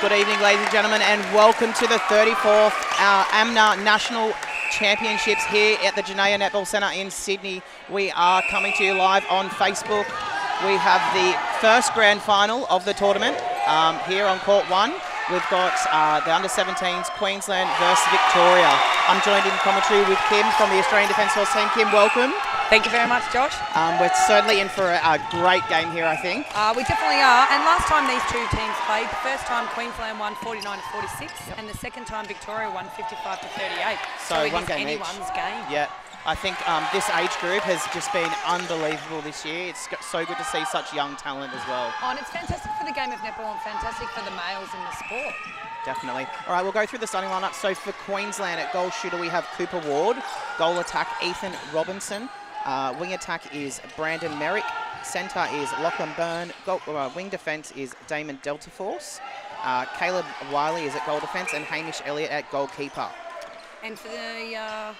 Good evening, ladies and gentlemen, and welcome to the 34th AMNA National Championships here at the Janea Netball Centre in Sydney. We are coming to you live on Facebook. We have the first grand final of the tournament here on Court 1. We've got the under-17s, Queensland versus Victoria. I'm joined in commentary with Kim from the Australian Defence Force team. Kim, welcome. Thank you very much, Josh. We're certainly in for a great game here, I think. We definitely are. And last time these two teams played, the first time Queensland won 49-46, and the second time Victoria won 55-38. So it one is game anyone's game. Yeah. I think this age group has just been unbelievable this year. It's so good to see such young talent as well. Oh, and it's fantastic for the game of netball and fantastic for the males in the sport. Definitely. All right, we'll go through the starting lineup. So for Queensland, at goal shooter, we have Cooper Ward. Goal attack, Ethan Robinson. Wing attack is Brandon Merrick. Centre is Lachlan Byrne. Wing defence is Damon Deltaforce. Caleb Wiley is at goal defence, and Hamish Elliott at goalkeeper. And for the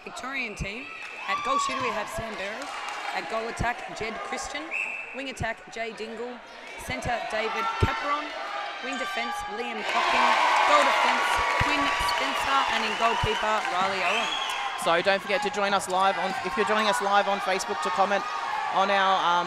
Victorian team, at goal shooter we have Sam Berry. At goal attack, Jed Christian. Wing attack, Jay Dingle. Centre, David Caperon. Wing defence, Liam Cocking. Goal defence, Quinn Spencer. And in goalkeeper, Riley Owen. So don't forget to join us live if you're joining us live on Facebook, to comment on our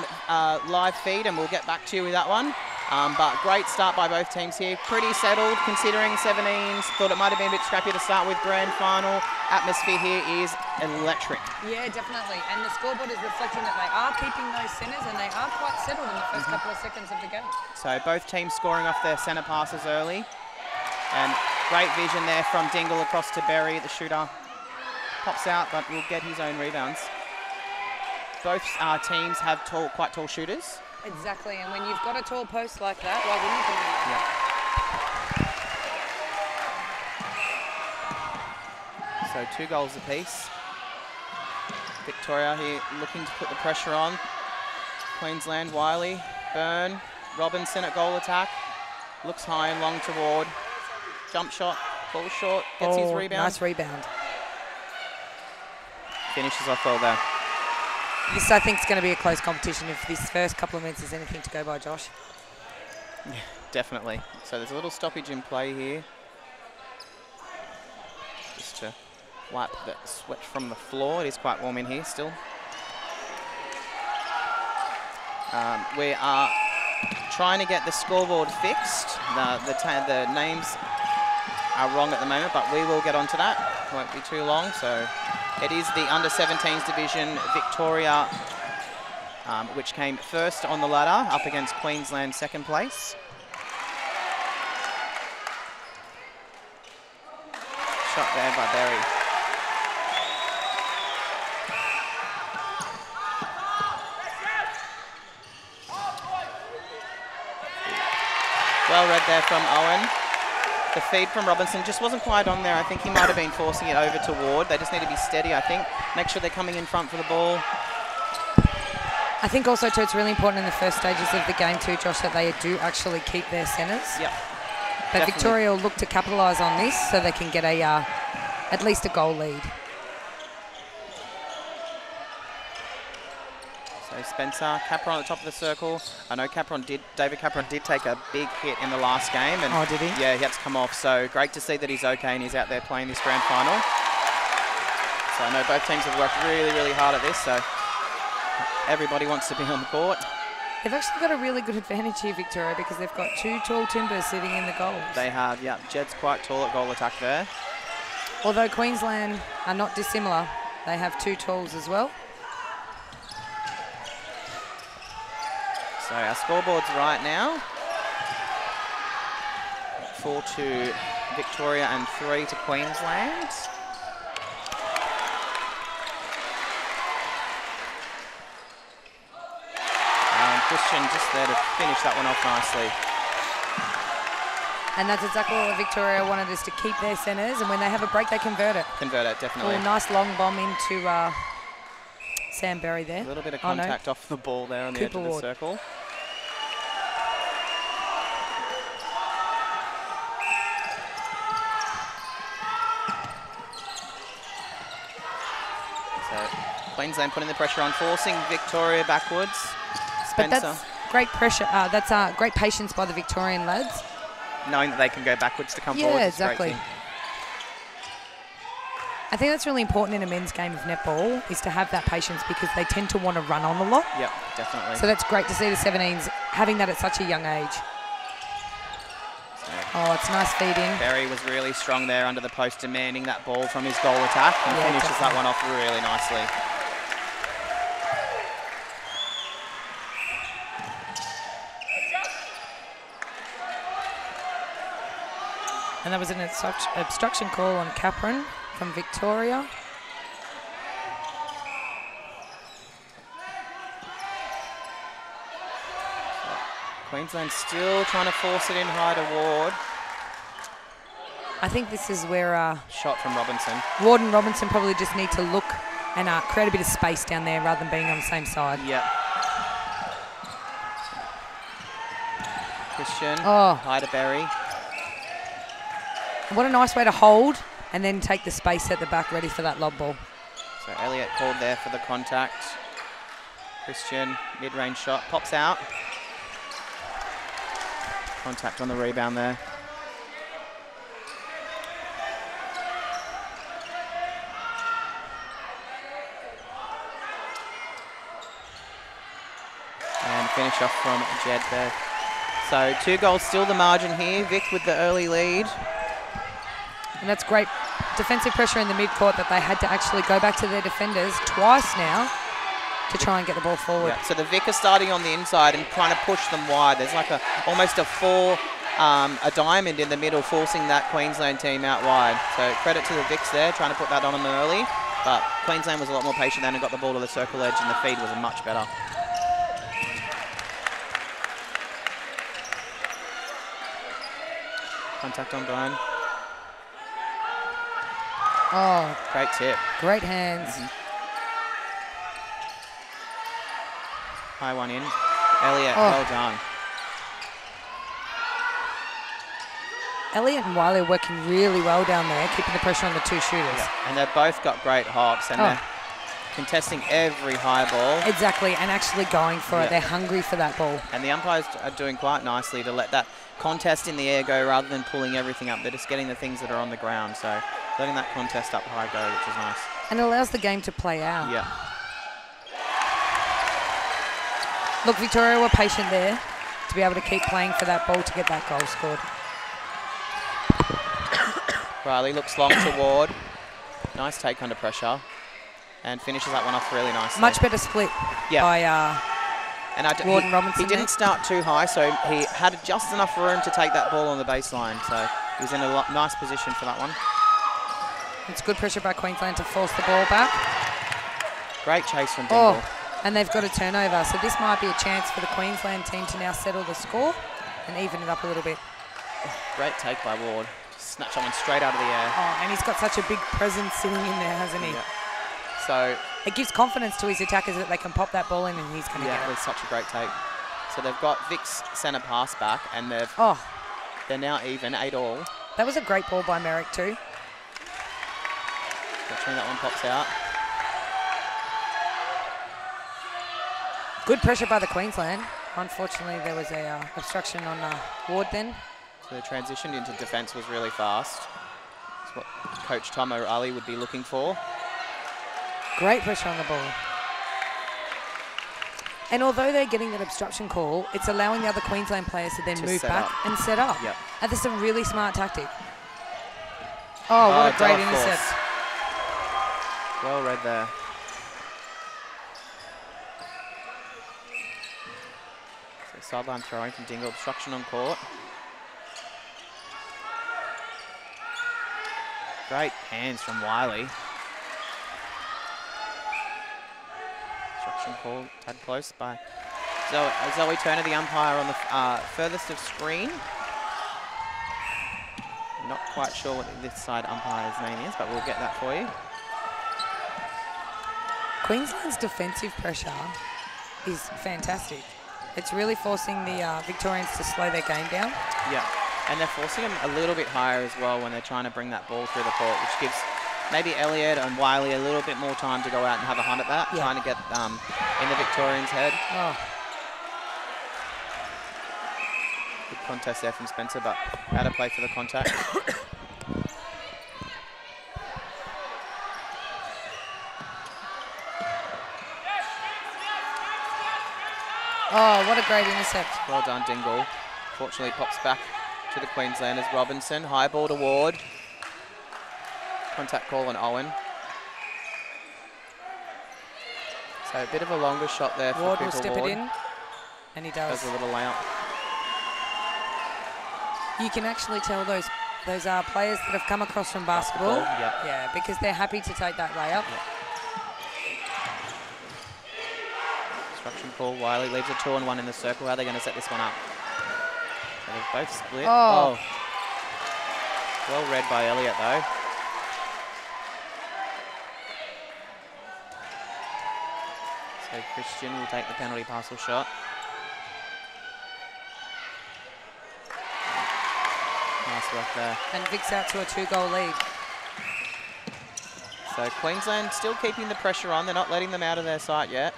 live feed, and we'll get back to you with that one. But great start by both teams here. Pretty settled considering 17s. Thought it might have been a bit scrappy to start with. Grand final atmosphere here is electric. Yeah, definitely. And the scoreboard is reflecting that they are keeping those centres, and they are quite settled in the first couple of seconds of the game. So both teams scoring off their centre passes early. And great vision there from Dingle across to Berry, the shooter. Pops out, but will get his own rebounds. Both teams have quite tall shooters. Exactly, and when you've got a tall post like that, why wouldn't you? Yeah. So 2 goals apiece. Victoria here looking to put the pressure on. Queensland, Wiley, Byrne, Robinson at goal attack. Looks high and long toward. Jump shot, falls short, gets his rebound. Nice rebound. Finishes off well there. This, I think, is going to be a close competition if this first couple of minutes is anything to go by, Josh. Yeah, definitely. So there's a little stoppage in play here. Just to wipe the sweat from the floor. It is quite warm in here still. We are trying to get the scoreboard fixed. The names are wrong at the moment, but we will get onto that. Won't be too long. So it is the under-17s division, Victoria, which came first on the ladder, up against Queensland second place. Shot there by Berry. Well read there from Owen. The feed from Robinson just wasn't quite on there. I think he might have been forcing it over to Ward. They just need to be steady, I think. Make sure they're coming in front for the ball. I think also, too, it's really important in the first stages of the game, too, Josh, that they do actually keep their centres. Yep. But Definitely. Victoria will look to capitalise on this so they can get at least a goal lead. So Spencer, Caperon at the top of the circle. I know David Caperon did take a big hit in the last game. And oh, did he? Yeah, he had to come off. So great to see that he's okay and he's out there playing this grand final. So I know both teams have worked really, really hard at this. So everybody wants to be on the court. They've actually got a really good advantage here, Victoria, because they've got 2 tall timbers sitting in the goals. They have, yeah. Jed's quite tall at goal attack there. Although Queensland are not dissimilar, they have 2 talls as well. So our scoreboard's right now. 4 to Victoria and 3 to Queensland. Christian just there to finish that one off nicely. And that's exactly what Victoria wanted, is to keep their centres, and when they have a break, they convert it. Convert it, definitely. Oh, nice long bomb into Sam Berry there. A little bit of contact off the ball there on the edge of the circle. So Queensland putting the pressure on, forcing Victoria backwards. But that's great pressure. That's great patience by the Victorian lads. knowing that they can go backwards to come forward. Yeah, exactly. I think that's really important in a men's game of netball, is to have that patience, because they tend to want to run on a lot. Yep, definitely. So that's great to see the 17s having that at such a young age. Oh, it's nice feeding. Berry was really strong there under the post, demanding that ball from his goal attack, and finishes that one off really nicely. And that was an obstruction call on Capron from Victoria. Queensland still trying to force it in high to Ward. I think this is where shot from Robinson. Ward and Robinson probably just need to look and create a bit of space down there rather than being on the same side. Yep. Christian, high to Berry. What a nice way to hold and then take the space at the back ready for that lob ball. So Elliott called there for the contact. Christian, mid-range shot, pops out. Contact on the rebound there. And finish off from Jed there. So 2 goals still the margin here. Vic with the early lead. And that's great defensive pressure in the mid-court that they had to actually go back to their defenders twice now to try and get the ball forward. Yeah, so the Vic are starting on the inside and trying to push them wide. There's like almost a diamond in the middle, forcing that Queensland team out wide. So credit to the Vics there, trying to put that on them early. But Queensland was a lot more patient then and got the ball to the circle edge, and the feed was much better. Contact on Brian. Oh, great tip. Great hands. High one in. Elliott, well done. Elliott and Wiley are working really well down there, keeping the pressure on the 2 shooters. Yeah. And they've both got great hops, and they're contesting every high ball. Exactly, and actually going for it. They're hungry for that ball. And the umpires are doing quite nicely to let that contest in the air go rather than pulling everything up. They're just getting the things that are on the ground. So letting that contest up high go, which is nice. And it allows the game to play out. Yeah. Look, Victoria were patient there to be able to keep playing for that ball to get that goal scored. Riley looks long to Ward. Nice take under pressure. And finishes that one off really nicely. Much better split by Ward and Robinson. He didn't start too high, so he had just enough room to take that ball on the baseline. So he was in a nice position for that one. It's good pressure by Queensland to force the ball back. Great chase from Dingle. And they've got a turnover. So this might be a chance for the Queensland team to now settle the score and even it up a little bit. Great take by Ward. Snatch that one straight out of the air. Oh, and he's got such a big presence sitting in there, hasn't he? Yeah. So it gives confidence to his attackers that they can pop that ball in and he's going to get it. Yeah, it was such a great take. So they've got Vic's centre pass back, and they're now even, 8-all. That was a great ball by Merrick too. Watching that one pops out. Good pressure by the Queensland. Unfortunately, there was a obstruction on Ward then. So they transitioned into defence was really fast. That's what Coach Tom O'Reilly would be looking for. Great pressure on the ball. And although they're getting that obstruction call, it's allowing the other Queensland players to then move back and set up. Yep. And this is a really smart tactic. Oh, what a great intercept. Well read there. So sideline throwing from Dingle, obstruction on court. Great hands from Wiley. Obstruction call, tad close by Zoe Turner, the umpire on the furthest of screen. Not quite sure what this side umpire's name is, but we'll get that for you. Queensland's defensive pressure is fantastic. It's really forcing the Victorians to slow their game down. Yeah, and they're forcing them a little bit higher as well when they're trying to bring that ball through the court, which gives maybe Elliott and Wiley a little bit more time to go out and have a hunt at that, trying to get in the Victorians' head. Oh. Good contest there from Spencer, but out of play for the contact. Oh, what a great intercept. Well done, Dingle. Fortunately, pops back to the Queenslanders. Robinson, high ball to Ward. Contact call on Owen. So a bit of a longer shot there for Ward Cooper will step Ward. it in, and he does. Does a little layup. You can actually tell those players that have come across from basketball. Yep. Yeah, because they're happy to take that layup. Yep. Instruction call. Wiley leaves a 2-on-1 in the circle. How are they going to set this one up? So they've both split. Oh. Well read by Elliott, though. So Christian will take the penalty parcel shot. Nice work there. And Vic's out to a 2-goal lead. So Queensland still keeping the pressure on. They're not letting them out of their sight yet.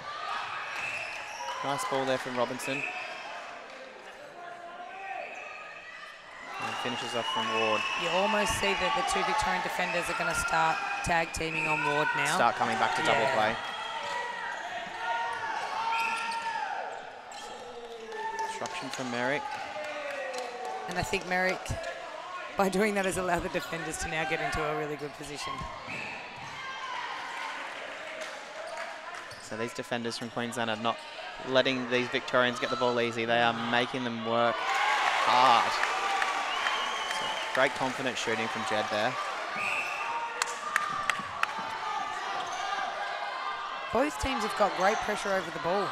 Nice ball there from Robinson. And finishes off from Ward. You almost see that the two Victorian defenders are going to start tag teaming on Ward now. Start coming back to double play. Disruption from Merrick. And I think Merrick, by doing that, has allowed the defenders to now get into a really good position. So these defenders from Queensland are not letting these Victorians get the ball easy. They are making them work hard. So great confident shooting from Jed there. Both teams have got great pressure over the ball.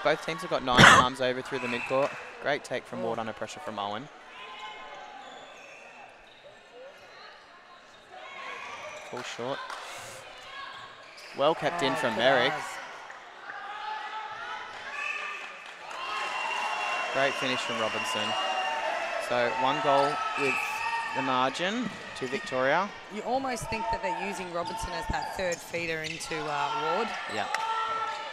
Both teams have got 9 arms over through the midcourt. Great take from Ward under pressure from Owen. Full short. Well kept in from Merrick. Great finish from Robinson. So 1 goal with the margin to Victoria. You almost think that they're using Robinson as that third feeder into Ward. Yeah.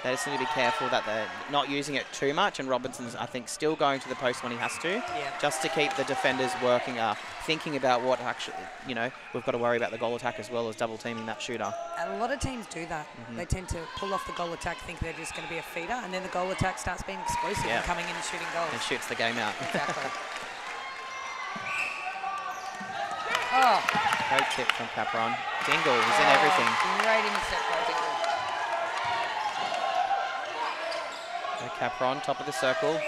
They just need to be careful that they're not using it too much, and Robinson's, I think, still going to the post when he has to, just to keep the defenders working, thinking about what actually, you know, we've got to worry about the goal attack as well as double teaming that shooter. And a lot of teams do that. They tend to pull off the goal attack, think they're just going to be a feeder, and then the goal attack starts being explosive and coming in and shooting goals. And shoots the game out. Exactly. Great tip from Capron. Dingle, he's in everything. Great intercept by Dingle. So Capron, top of the circle.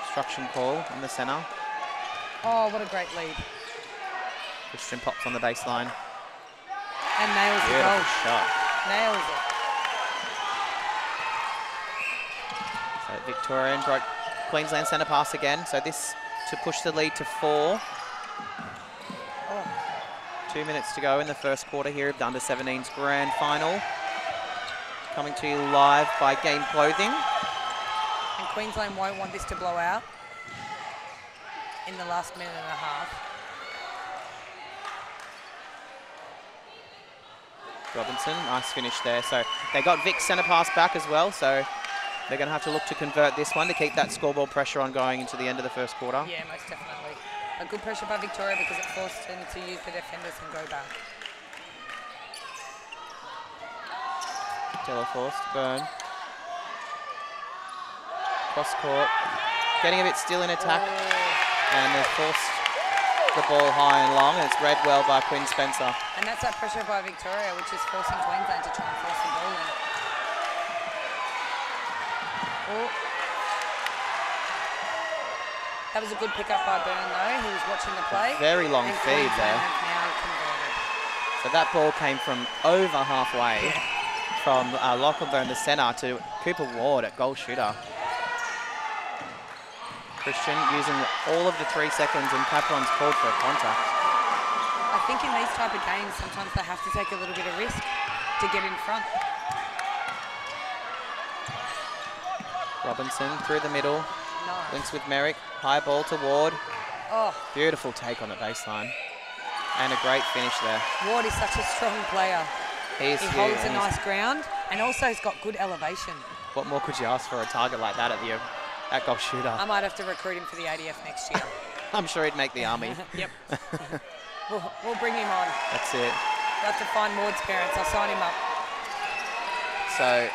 Instruction call in the centre. Oh, what a great lead. Christian pops on the baseline. And nails the Beautiful goal. shot. Nails it. So Victorian broke Queensland centre pass again. So this to push the lead to 4. 2 minutes to go in the first quarter here of the Under-17's grand final. Coming to you live by Game Clothing. And Queensland won't want this to blow out in the last minute and a half. Robinson, nice finish there. So they got Vic's centre pass back as well. So they're going to have to look to convert this one to keep that scoreboard pressure on going into the end of the first quarter. Yeah, most definitely. A good pressure by Victoria because it forced them to use the defenders and go back. Teleforced, Burn. Cross court. Getting a bit still in attack. And they've forced the ball high and long, and it's read well by Quinn Spencer. And that's that pressure by Victoria, which is forcing Queensland to try and force the ball in. That was a good pickup by Byrne, though. He was watching the play. Very long feed there. Now converted. So that ball came from over halfway, from Lachlan Byrne, the centre, to Cooper Ward at goal shooter. Christian using all of the 3 seconds, and Capron's called for a contact. I think in these type of games, sometimes they have to take a little bit of risk to get in front. Robinson through the middle. Nice. Links with Merrick. High ball to Ward. Oh. Beautiful take on the baseline. And a great finish there. Ward is such a strong player. He holds a nice ground and also has got good elevation. What more could you ask for a target like that at goal shooter. I might have to recruit him for the ADF next year. I'm sure he'd make the army. Yep. we'll bring him on. That's it. We'll have to find Maud's parents. I'll sign him up. So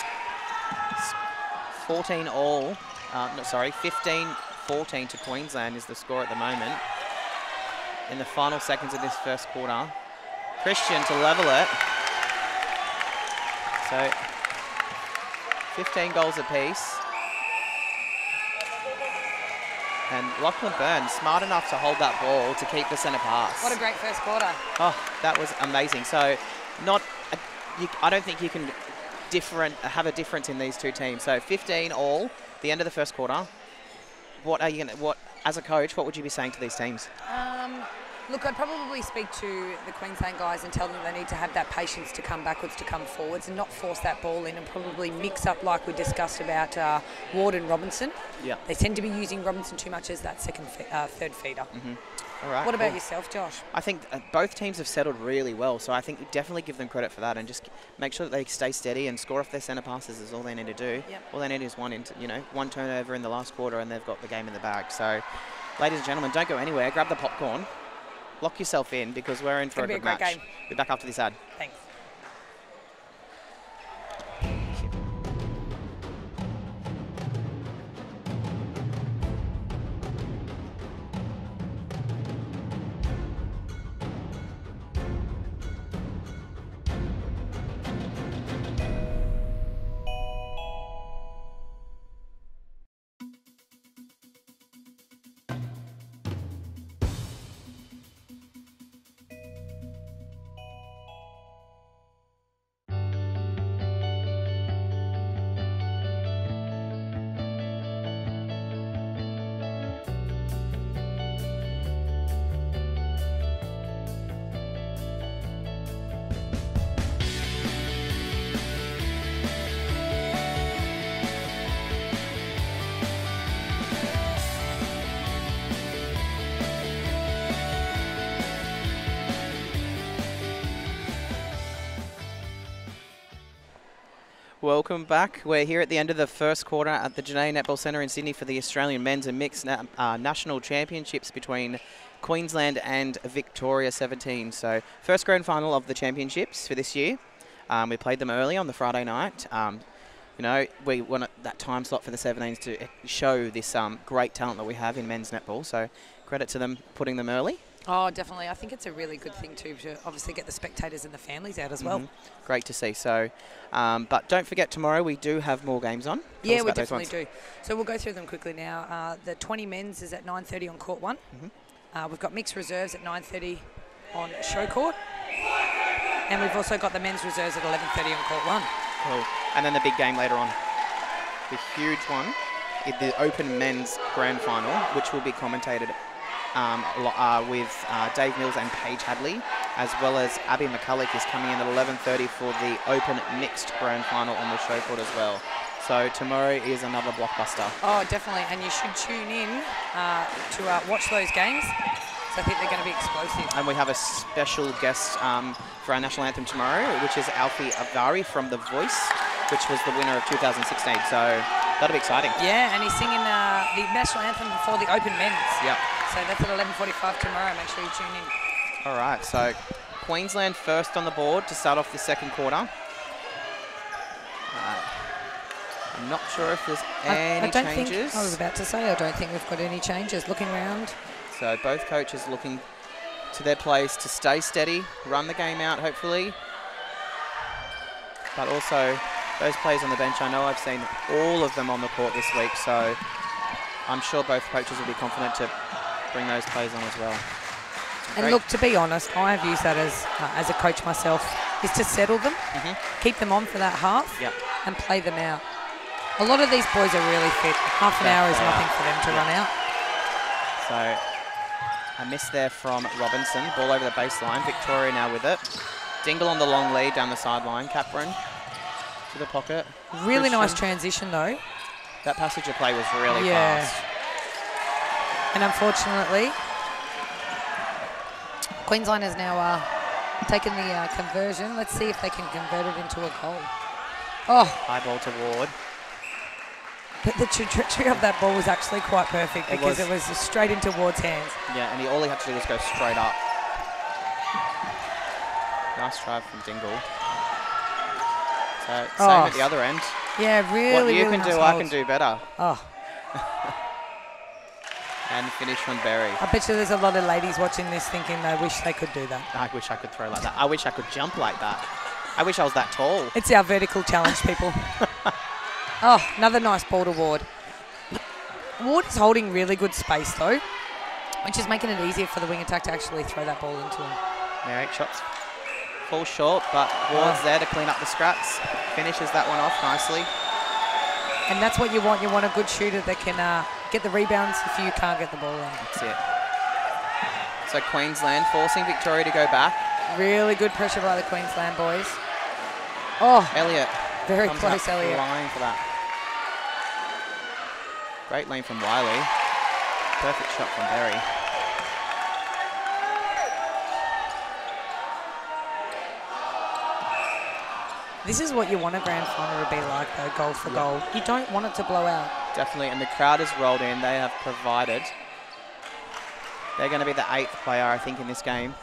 14 all. 15-14 to Queensland is the score at the moment. In the final seconds of this first quarter. Christian to level it. So 15 goals apiece. And Lachlan Byrne, smart enough to hold that ball to keep the centre pass. What a great first quarter. Oh, that was amazing. So I don't think you can have a difference in these two teams. So 15 all, the end of the first quarter. As a coach, what would you be saying to these teams? Look, I'd probably speak to the Queensland guys and tell them they need to have that patience to come backwards, to come forwards, and not force that ball in, and probably mix up, like we discussed about Ward and Robinson. Yeah. They tend to be using Robinson too much as that third feeder. Mm-hmm. All right. What about yourself, Josh? I think both teams have settled really well, so I think you definitely give them credit for that, and just make sure that they stay steady and score off their centre passes is all they need to do. Yep. All they need is one turnover in the last quarter, and they've got the game in the bag. So, ladies and gentlemen, don't go anywhere. Grab the popcorn. Lock yourself in, because we're in for a good match. Game. We'll be back after this ad. Thanks. Welcome back. We're here at the end of the first quarter at the Janae Netball Centre in Sydney for the Australian Men's and Mixed National Championships between Queensland and Victoria 17. So first grand final of the championships for this year. We played them early on the Friday night. We want that time slot for the 17s to show this great talent that we have in men's netball. So credit to them putting them early. Oh, definitely. I think it's a really good thing too to obviously get the spectators and the families out as well. Great to see. So, but don't forget, tomorrow we do have more games on. Yeah, we definitely do. So we'll go through them quickly now. The 20 men's is at 9:30 on court 1. We've got mixed reserves at 9:30 on show court. And we've also got the men's reserves at 11:30 on court 1. Cool. And then the big game later on. The huge one is the Open Men's Grand Final, which will be commentated with Dave Mills and Paige Hadley, as well as Abby McCulloch is coming in at 11:30 for the Open Mixed Grand Final on the show court as well. So tomorrow is another blockbuster. Oh, definitely, and you should tune in to watch those games. So I think they're going to be explosive. And we have a special guest for our national anthem tomorrow, which is Alfie Avari from The Voice, which was the winner of 2016. So that'll be exciting. Yeah, and he's singing the national anthem before the Open Men's. Yep. So that's at 11:45 tomorrow. Make sure you tune in. All right, so Queensland first on the board to start off the second quarter. I'm not sure if there's any changes. I was about to say, I don't think we've got any changes. Looking around. So both coaches looking to their place to stay steady, run the game out, hopefully. But also, those players on the bench, I know I've seen all of them on the court this week, so I'm sure both coaches will be confident to bring those players on as well. And look, to be honest, I've used that as a coach myself, is to settle them, keep them on for that half, and play them out. A lot of these boys are really fit. Half an hour is nothing for them to run out. So a miss there from Robinson. Ball over the baseline. Victoria now with it. Dingle on the long lead down the sideline. Capron to the pocket. Really nice transition though. That passage of play was really fast. And unfortunately, Queensland has now taken the conversion. Let's see if they can convert it into a goal. Oh. High ball to Ward. But the trajectory of that ball was actually quite perfect because it was straight into Ward's hands. Yeah, and all he had to do was go straight up. Nice try from Dingle. So same at the other end. Yeah, really, what you really can nice do, holds. I can do better. Oh. And finish from Berry. I bet you there's a lot of ladies watching this thinking they wish they could do that. I wish I could throw like that. I wish I could jump like that. I wish I was that tall. It's our vertical challenge, people. Oh, another nice ball to Ward. Ward is holding really good space, though, which is making it easier for the wing attack to actually throw that ball into him. There, 8 shots. Fall short, but Ward's there to clean up the scraps. Finishes that one off nicely. And that's what you want. You want a good shooter that can get the rebounds if you can't get the ball in. That's it. So Queensland forcing Victoria to go back. Really good pressure by the Queensland boys. Oh, Elliott. very close, Elliott. Flying for that. Great lane from Wiley. Perfect shot from Berry. This is what you want a grand final to be like, though, goal for goal. You don't want it to blow out. Definitely, and the crowd has rolled in. They have provided. They're going to be the 8th player, I think, in this game.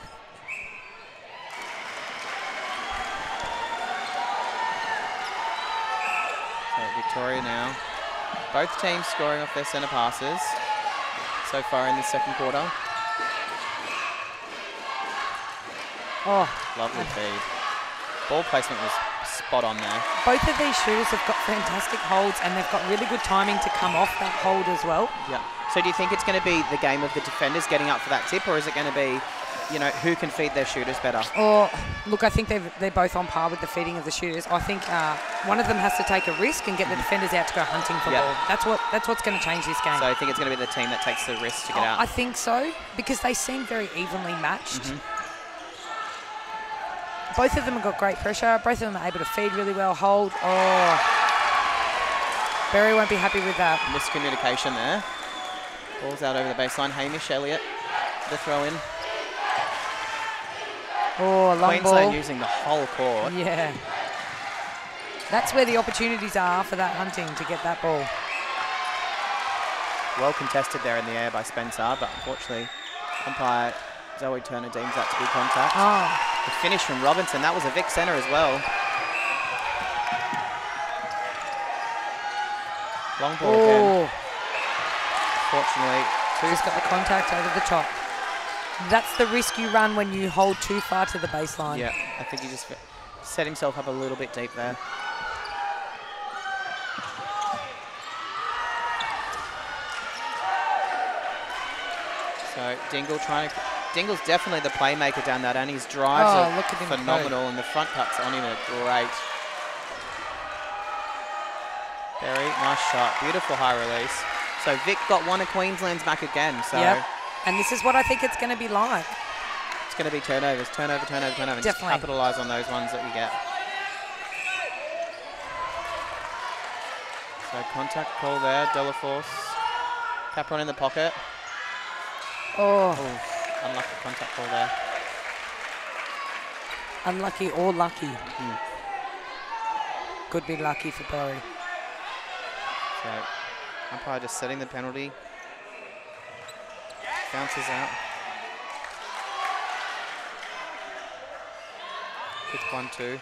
So Victoria now. Both teams scoring off their centre passes so far in the second quarter. Oh, lovely feed. Ball placement was spot on there. Both of these shooters have got fantastic holds and they've got really good timing to come off that hold as well. Yeah. So do you think it's going to be the game of the defenders getting up for that tip, or is it going to be, you know, who can feed their shooters better? Or look, I think they're both on par with the feeding of the shooters. I think one of them has to take a risk and get the defenders out to go hunting for ball. That's what's going to change this game. So I think it's going to be the team that takes the risk to get out. I think so, because they seem very evenly matched. Both of them have got great pressure. Both of them are able to feed really well, hold. Oh, Berry won't be happy with that. Miscommunication there. Ball's out over the baseline. Hamish Elliott, the throw in. Oh, a long Queensland ball. using the whole court. Yeah. That's where the opportunities are for that hunting to get that ball. Well contested there in the air by Spencer, but unfortunately, umpire Zoe Turner deems that to be contact. Oh. The finish from Robinson, that was a Vic centre as well. Long ball again. Fortunately, just got the contact over the top. That's the risk you run when you hold too far to the baseline. Yeah, I think he just set himself up a little bit deep there. So Dingle Dingle's definitely the playmaker down that, and his drives are phenomenal, and the front cuts on him are great. Berry, nice shot, beautiful high release. So Vic got one of Queensland's back again. So yep. And this is what I think it's going to be like. It's going to be turnovers, turnover. Definitely. Just capitalise on those ones that we get. So contact call there, Delaforce. Capron in the pocket. Oh. Unlucky contact call there. Unlucky or lucky. Could be lucky for Berry. So umpire just setting the penalty. Bounces out. Quick 1-2.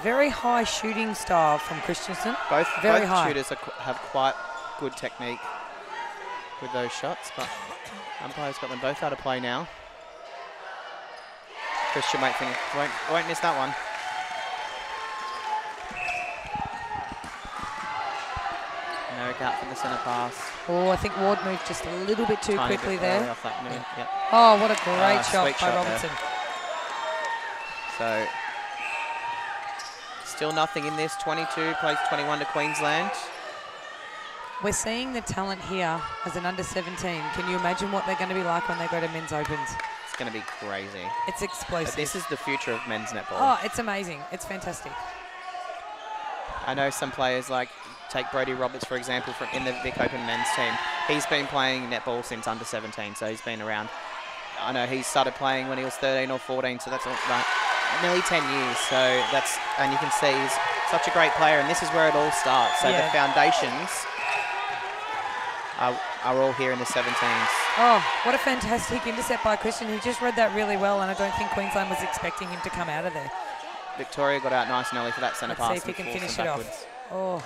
Very high shooting style from Christensen. Both high. shooters have quite good technique with those shots, but umpire's got them both out of play now. Christian won't miss that one. Merrick out for the centre pass. Oh, I think Ward moved just a little bit too quickly there. Off that move. Yep. Oh, what a great shot by Robinson. So, still nothing in this. 22 plays 21 to Queensland. We're seeing the talent here as an under-17. Can you imagine what they're going to be like when they go to men's opens? It's going to be crazy. It's explosive. But this is the future of men's netball. Oh, it's amazing. It's fantastic. I know some players like, take Brodie Roberts, for example, in the Vic Open men's team. He's been playing netball since under 17, so he's been around. I know he started playing when he was 13 or 14, so that's like nearly 10 years. So that's, and you can see he's such a great player, and this is where it all starts. So the foundations are all here in the 17s. Oh, what a fantastic intercept by Christian. He just read that really well, and I don't think Queensland was expecting him to come out of there. Victoria got out nice and early for that centre pass. Let's see if he can finish it off. Oh,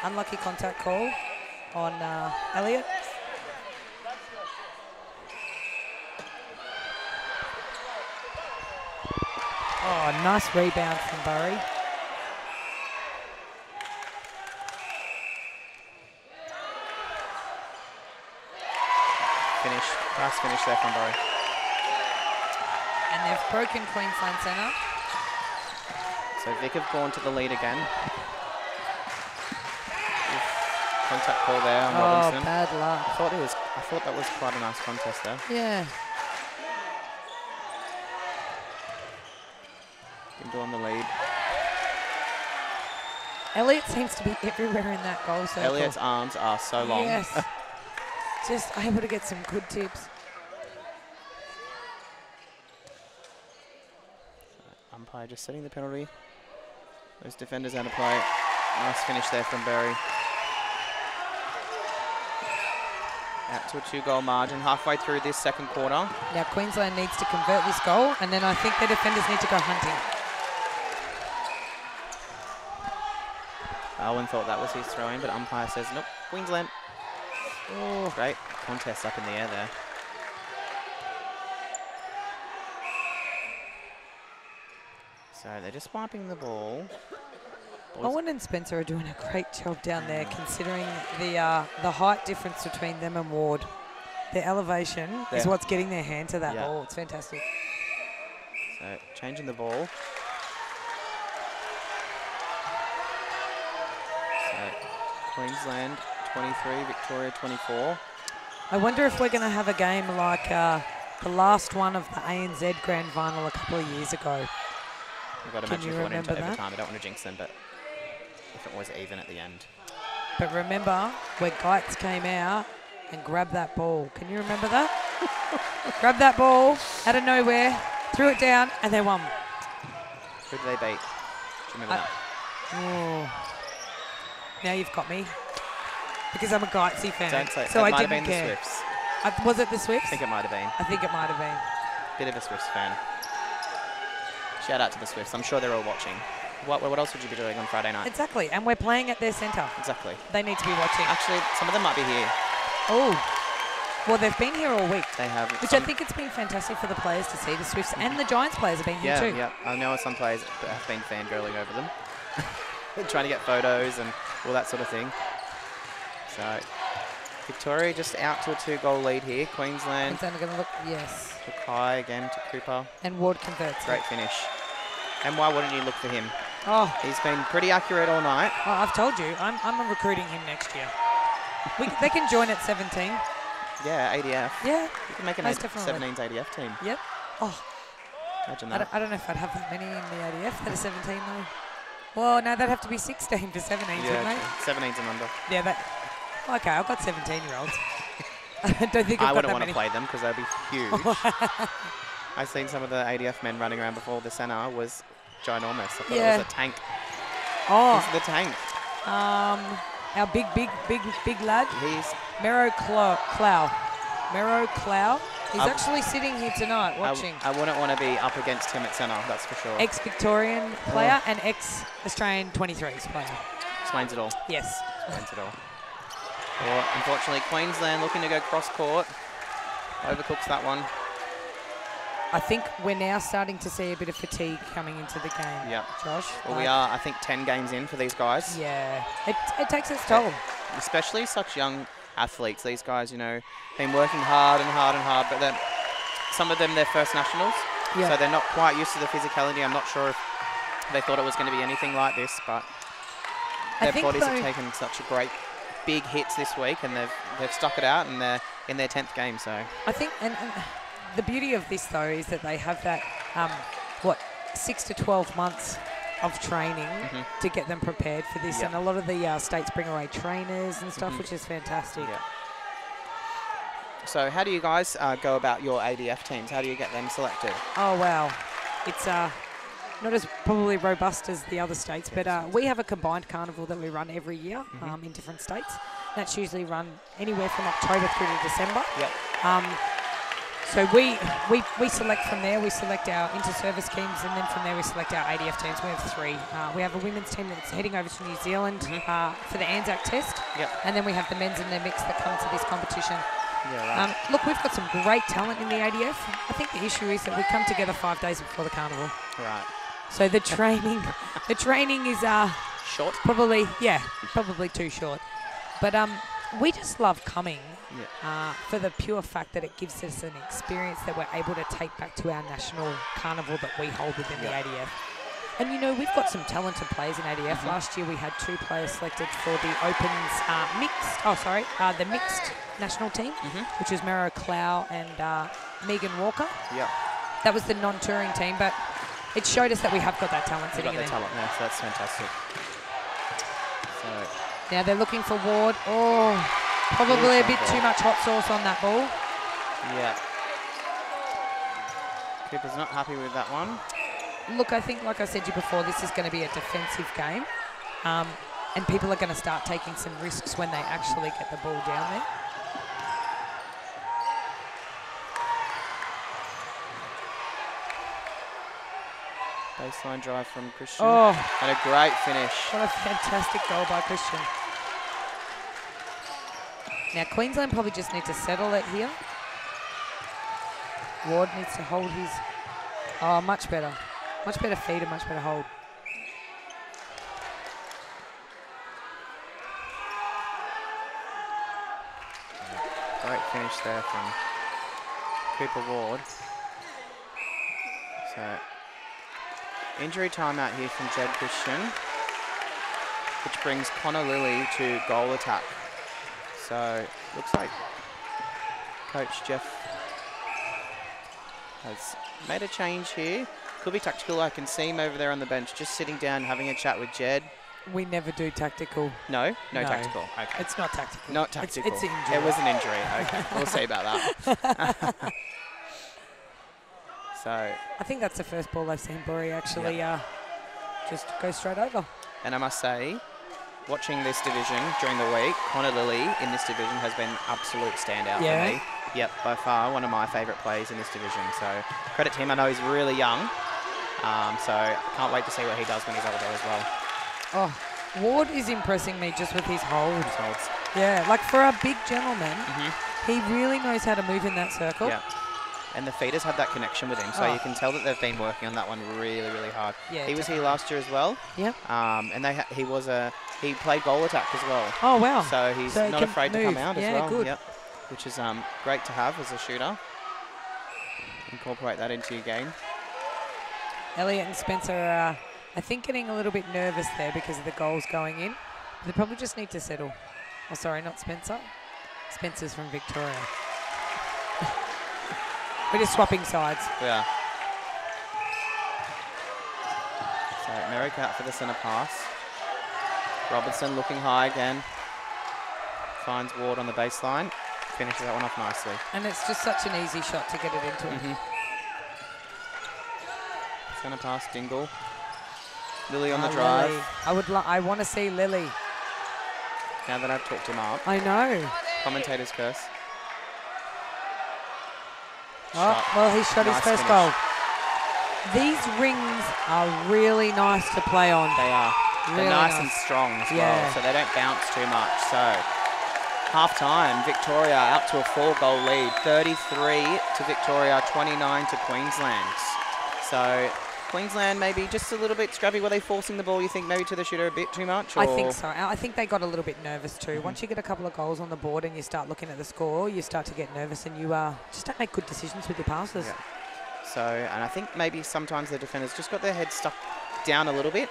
unlucky contact call on Elliott. Oh, nice rebound from Burry. Nice finish there from Burry. And they've broken Queensland centre. So Vic have gone to the lead again. Contact call there on Robinson. Oh, bad luck. I thought that was quite a nice contest there. Yeah. Gimble on the lead. Elliott seems to be everywhere in that goal circle. Elliott's arms are so long. Yes. Just able to get some good tips. Umpire just setting the penalty. Those defenders out of play. Nice finish there from Berry. Out to a 2-goal margin halfway through this second quarter. Now Queensland needs to convert this goal, and then I think the defenders need to go hunting. Owen thought that was his throw-in, but umpire says nope. Queensland. Oh, great contest up in the air there. So they're just wiping the ball. Owen and Spencer are doing a great job down there, considering the height difference between them and Ward. Their elevation is what's getting their hand to that ball. It's fantastic. So changing the ball. So Queensland 23, Victoria 24. I wonder if we're going to have a game like the last one of the ANZ Grand Final a couple of years ago. I've got to imagine if it went into overtime. I don't want to jinx them, but if it was even at the end. But remember where Geitz came out and grabbed that ball. Can you remember that? Grabbed that ball out of nowhere, threw it down, and they won. Who did they beat? Do you remember that? Oh. Now you've got me. Because I'm a Geitzy fan. Don't say so it. I didn't been care. The Swifts. Was it the Swifts? I think it might have been. I think it might have been. Bit of a Swifts fan. Shout out to the Swifts. I'm sure they're all watching. What else would you be doing on Friday night? Exactly. And we're playing at their centre. Exactly. They need to be watching. Actually, some of them might be here. Oh. Well, they've been here all week. They have. Which I think it's been fantastic for the players to see. The Swifts and the Giants players have been here too. Yeah, I know some players have been fangirling over them. Trying to get photos and all that sort of thing. So, Victoria just out to a 2-goal lead here. Queensland. Queensland are going to look, yes. Look high again to Cooper. And Ward converts. Great finish. And why wouldn't you look for him? Oh. He's been pretty accurate all night. Oh, I've told you, I'm recruiting him next year. They can join at 17. Yeah, ADF. Yeah. You can make an 17s ADF team. Yep. Oh. Imagine that. I don't know if I'd have that many in the ADF that are 17 though. Well, no, that'd have to be 16 for 17s, wouldn't they? 17s and under. Yeah, okay, I've got 17-year-olds. I don't think I wouldn't want to play them because they'd be huge. I've seen some of the ADF men running around before the centre was ginormous. I thought it was a tank. Oh. He's the tank. Our big lad. He's Mero Clow. Mero Clow. He's actually sitting here tonight watching. I wouldn't want to be up against him at centre, that's for sure. Ex-Victorian player and ex-Australian 23s player. Explains it all. Yes. Explains it all. Well, unfortunately, Queensland looking to go cross-court. Overcooks that one. I think we're now starting to see a bit of fatigue coming into the game. Yeah. Josh. Well, we are, I think, 10 games in for these guys. Yeah. It takes its toll. Especially such young athletes. These guys, you know, been working hard and hard and hard, but then some of them, they're first nationals. Yeah. So they're not quite used to the physicality. I'm not sure if they thought it was going to be anything like this, but their bodies have taken such a great big hits this week, and they've stuck it out, and they're in their 10th game. So I think, and the beauty of this though is that they have that 6 to 12 months of training to get them prepared for this, and a lot of the states bring away trainers and stuff, which is fantastic. Yeah. So how do you guys go about your ADF teams? How do you get them selected? Oh wow, it's not as probably robust as the other states, but we have a combined carnival that we run every year in different states. That's usually run anywhere from October through to December. Yep. So we select from there. We select our inter-service teams, and then from there we select our ADF teams. We have 3. We have a women's team that's heading over to New Zealand for the Anzac Test. Yep. And then we have the men's in their mix that come to this competition. Yeah, right. Look, we've got some great talent in the ADF. I think the issue is that we come together 5 days before the carnival. Right. So the training is short. Probably too short. But we just love coming for the pure fact that it gives us an experience that we're able to take back to our national carnival that we hold within the ADF. And, you know, we've got some talented players in ADF. Last year we had 2 players selected for the Opens the mixed national team, which was Mero Clow and Megan Walker. Yeah. That was the non-touring team, but it showed us that we have got that talent sitting in there. Talent there, so that's fantastic. So now they're looking for Ward. Oh, probably a bit too much hot sauce on that ball. Yeah. Cooper's not happy with that one. Look, I think, like I said to you before, this is going to be a defensive game. And people are going to start taking some risks when they actually get the ball down there. Baseline drive from Christian. Oh. And a great finish. What a fantastic goal by Christian. Now, Queensland probably just need to settle it here. Ward needs to hold his... Oh, much better. Much better feed and much better hold. Great finish there from Cooper Ward. So, injury timeout here from Jed Christian, which brings Connor Lilly to goal attack. So, looks like Coach Jeff has made a change here. Could be tactical. I can see him over there on the bench, just sitting down, having a chat with Jed. We never do tactical. No tactical. Okay. It's not tactical. Not tactical. It's an injury. It was an injury. Okay, we'll see about that. So. I think that's the first ball I've seen Burry actually just go straight over. And I must say, watching this division during the week, Connor Lilly in this division has been absolute standout for me. Yep, by far one of my favourite players in this division. So credit to him. I know he's really young, so can't wait to see what he does when he's older as well. Oh, Ward is impressing me just with his holds. Yeah, like for a big gentleman, he really knows how to move in that circle. Yeah. And the feeders have that connection with him, so you can tell that they've been working on that one really, really hard. Yeah, he was here last year as well. Yep. And he played goal attack as well. Oh wow! So he's not afraid to come out as well. Good. Yep. Which is great to have as a shooter. Incorporate that into your game. Elliot and Spencer are, I think, getting a little bit nervous there because of the goals going in. They probably just need to settle. Oh, sorry, not Spencer. Spencer's from Victoria. We're just swapping sides. Yeah. So Merrick out for the centre pass. Robertson looking high again. Finds Ward on the baseline. Finishes that one off nicely. And it's just such an easy shot to get it into him. Centre pass, Dingle. Lilly on the drive. I want to see Lilly. Now that I've talked him up. I know. Commentator's curse. Oh, well, he shot his first goal. These rings are really nice to play on. They are. They're nice and strong as well, so they don't bounce too much. So, half-time, Victoria out to a 4-goal lead. 33 to Victoria, 29 to Queensland. So, Queensland maybe just a little bit scrappy. Were they forcing the ball, you think, maybe to the shooter a bit too much? Or? I think so. I think they got a little bit nervous too. Once you get a couple of goals on the board and you start looking at the score, you start to get nervous and you just don't make good decisions with your passes. Yeah. So, and I think maybe sometimes the defenders just got their heads stuck down a little bit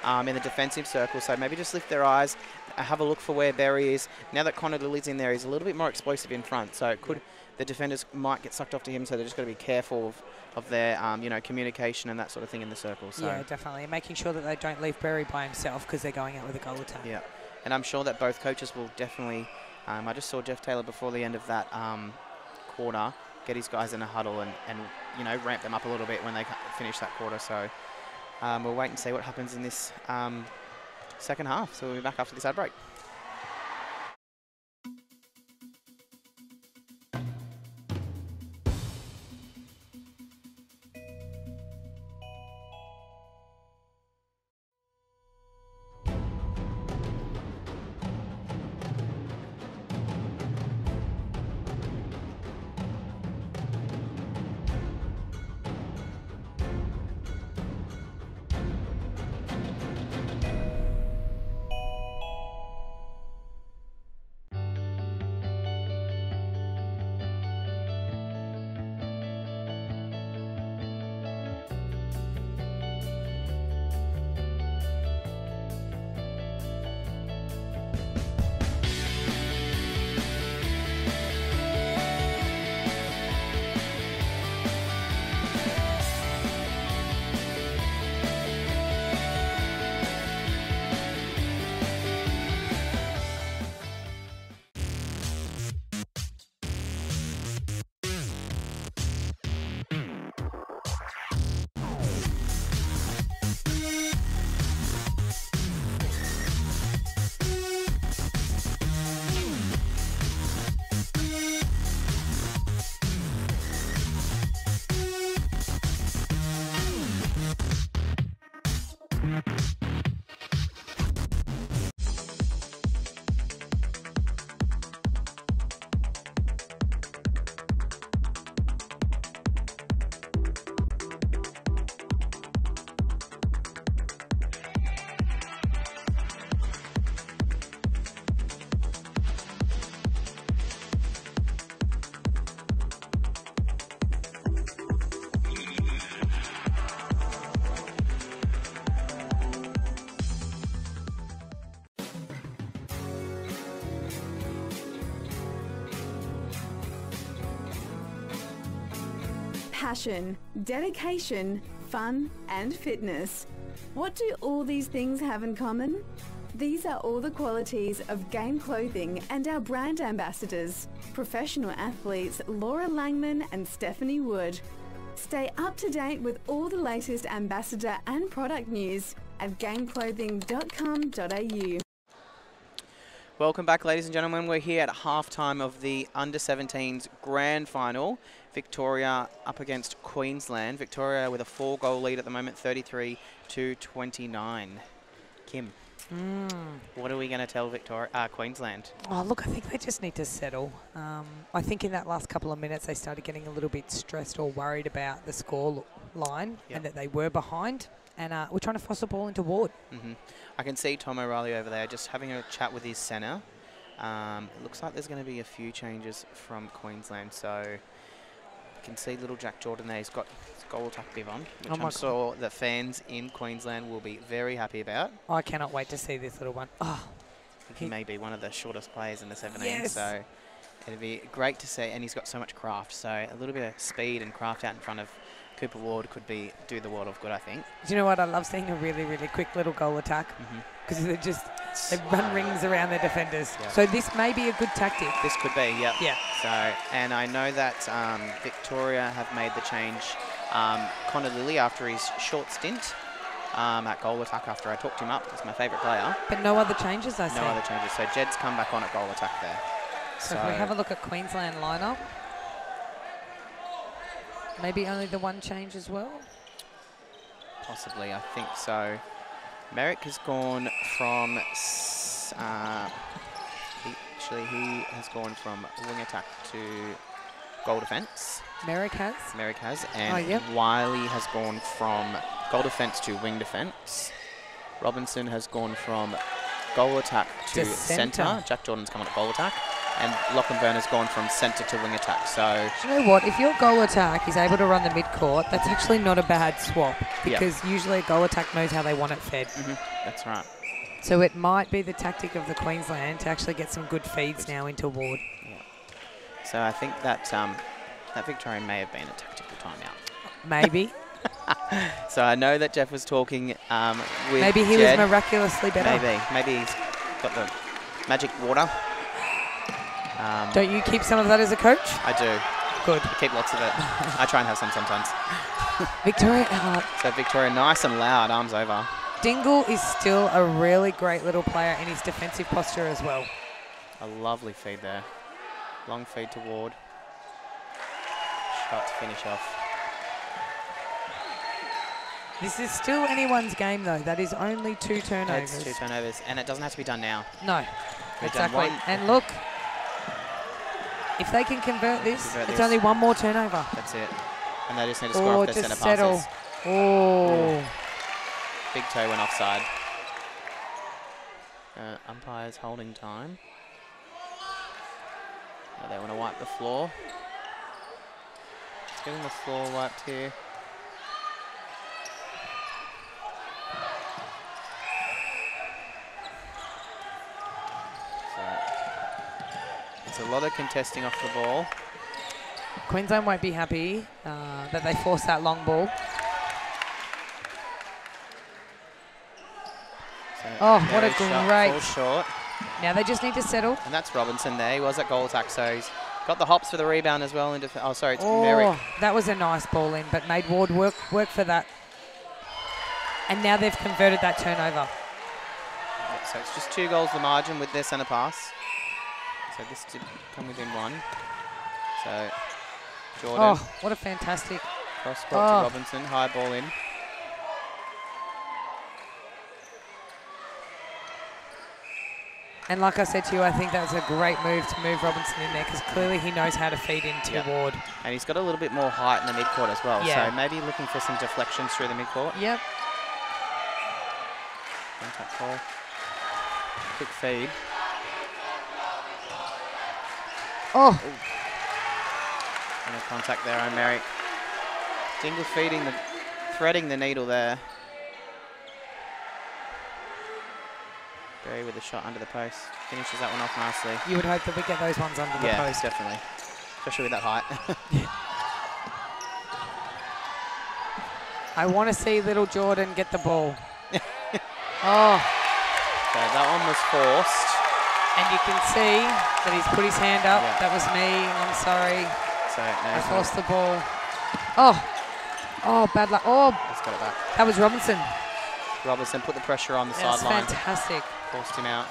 in the defensive circle. So maybe just lift their eyes, have a look for where Berry is. Now that Connor Lilly's in there, he's a little bit more explosive in front. So it could, the defenders might get sucked off to him. So they're just got to be careful of their, communication and that sort of thing in the circle. So. Yeah, definitely. Making sure that they don't leave Berry by himself because they're going out with a goal attack. Yeah, and I'm sure that both coaches will definitely, I just saw Jeff Taylor before the end of that quarter get his guys in a huddle and ramp them up a little bit when they finish that quarter. So we'll wait and see what happens in this second half. So we'll be back after this ad break. Passion, dedication, fun and fitness. What do all these things have in common? These are all the qualities of Game Clothing and our brand ambassadors, professional athletes Laura Langman and Stephanie Wood. Stay up to date with all the latest ambassador and product news at gameclothing.com.au. Welcome back, ladies and gentlemen. We're here at halftime of the Under-17s Grand Final. Victoria up against Queensland. Victoria with a 4-goal lead at the moment, 33-29. Kim, what are we going to tell Queensland? Oh, look, I think they just need to settle. I think in that last couple of minutes they started getting a little bit stressed or worried about the score line and that they were behind. And we're trying to force the ball into Ward. I can see Tom O'Reilly over there just having a chat with his centre. It looks like there's going to be a few changes from Queensland. So you can see little Jack Jordan there. He's got his goal attack bib on, which I'm sure the fans in Queensland will be very happy about. I cannot wait to see this little one. Oh, he may be one of the shortest players in the 17, so it'd be great to see. And he's got so much craft, so a little bit of speed and craft out in front of Cooper Ward could do the world of good, I think. Do you know what? I love seeing a really, really quick little goal attack because they run rings around their defenders. Yeah. So this may be a good tactic. This could be, yeah. Yeah. So, and I know that Victoria have made the change. Connor Lilly, after his short stint at goal attack, after I talked him up, he's my favourite player. But no other changes, I see. No other changes. So Jed's come back on at goal attack there. So if we have a look at Queensland lineup. Maybe only the one change as well? Possibly, I think so. Merrick has gone from... he has gone from wing attack to goal defence. Merrick has? Merrick has. And Wiley has gone from goal defence to wing defence. Robinson has gone from goal attack to centre. Jack Jordan's come on at goal attack. And Lachlan Byrne has gone from centre to wing attack. So, do you know what? If your goal attack is able to run the mid-court, that's actually not a bad swap because usually a goal attack knows how they want it fed. That's right. So it might be the tactic of the Queensland to actually get some good feeds now into Ward. Yeah. So I think that that Victorian may have been a tactical timeout. Maybe. So I know that Jeff was talking with Maybe he was miraculously better. Maybe he's got the magic water. Don't you keep some of that as a coach? I do. Good. I keep lots of it. I try and have some sometimes. Victoria. So Victoria, nice and loud, arms over. Dingle is still a really great little player in his defensive posture as well. A lovely feed there. Long feed to Ward. Shot to finish off. This is still anyone's game, though. That is only 2 turnovers. It's 2 turnovers, and it doesn't have to be done now. No, We've done exactly. one. And look, if they can convert this, it's only 1 more turnover. That's it. And they just need to score off their just centre settle. passes. Oh. Big toe went offside. Umpire's holding time. Oh, they want to wipe the floor. Let's get the floor wiped here. It's a lot of contesting off the ball. Queensland won't be happy that they force that long ball. So oh, what a great great... short. Now they just need to settle. And that's Robinson there. He was at goal attack, so he's got the hops for the rebound as well. Oh, sorry, it's Merrick. That was a nice ball in, but made Ward work for that. And now they've converted that turnover. So it's just 2 goals the margin with their centre pass. So this did come within 1. So Jordan. Oh, what a fantastic. Cross court to Robinson. High ball in. And like I said to you, I think that was a great move to move Robinson in there because clearly he knows how to feed into Ward. And he's got a little bit more height in the midcourt as well. Yeah. So maybe looking for some deflections through the midcourt. Yep. Contact call. Quick feed. Oh. And a contact there on Merrick. Dingle feeding threading the needle there. Berry with a shot under the post. Finishes that one off nicely. You would hope that we get those ones under the post. Yeah, definitely. Especially with that height. I want to see little Jordan get the ball. Oh. So that one was forced. And you can see that he's put his hand up. Yeah. That was me. I'm sorry. So I forced the ball. Oh. Oh, bad luck. Oh. He's got it back. That was Robinson. Robinson put the pressure on the That's sideline. Fantastic. Forced him out.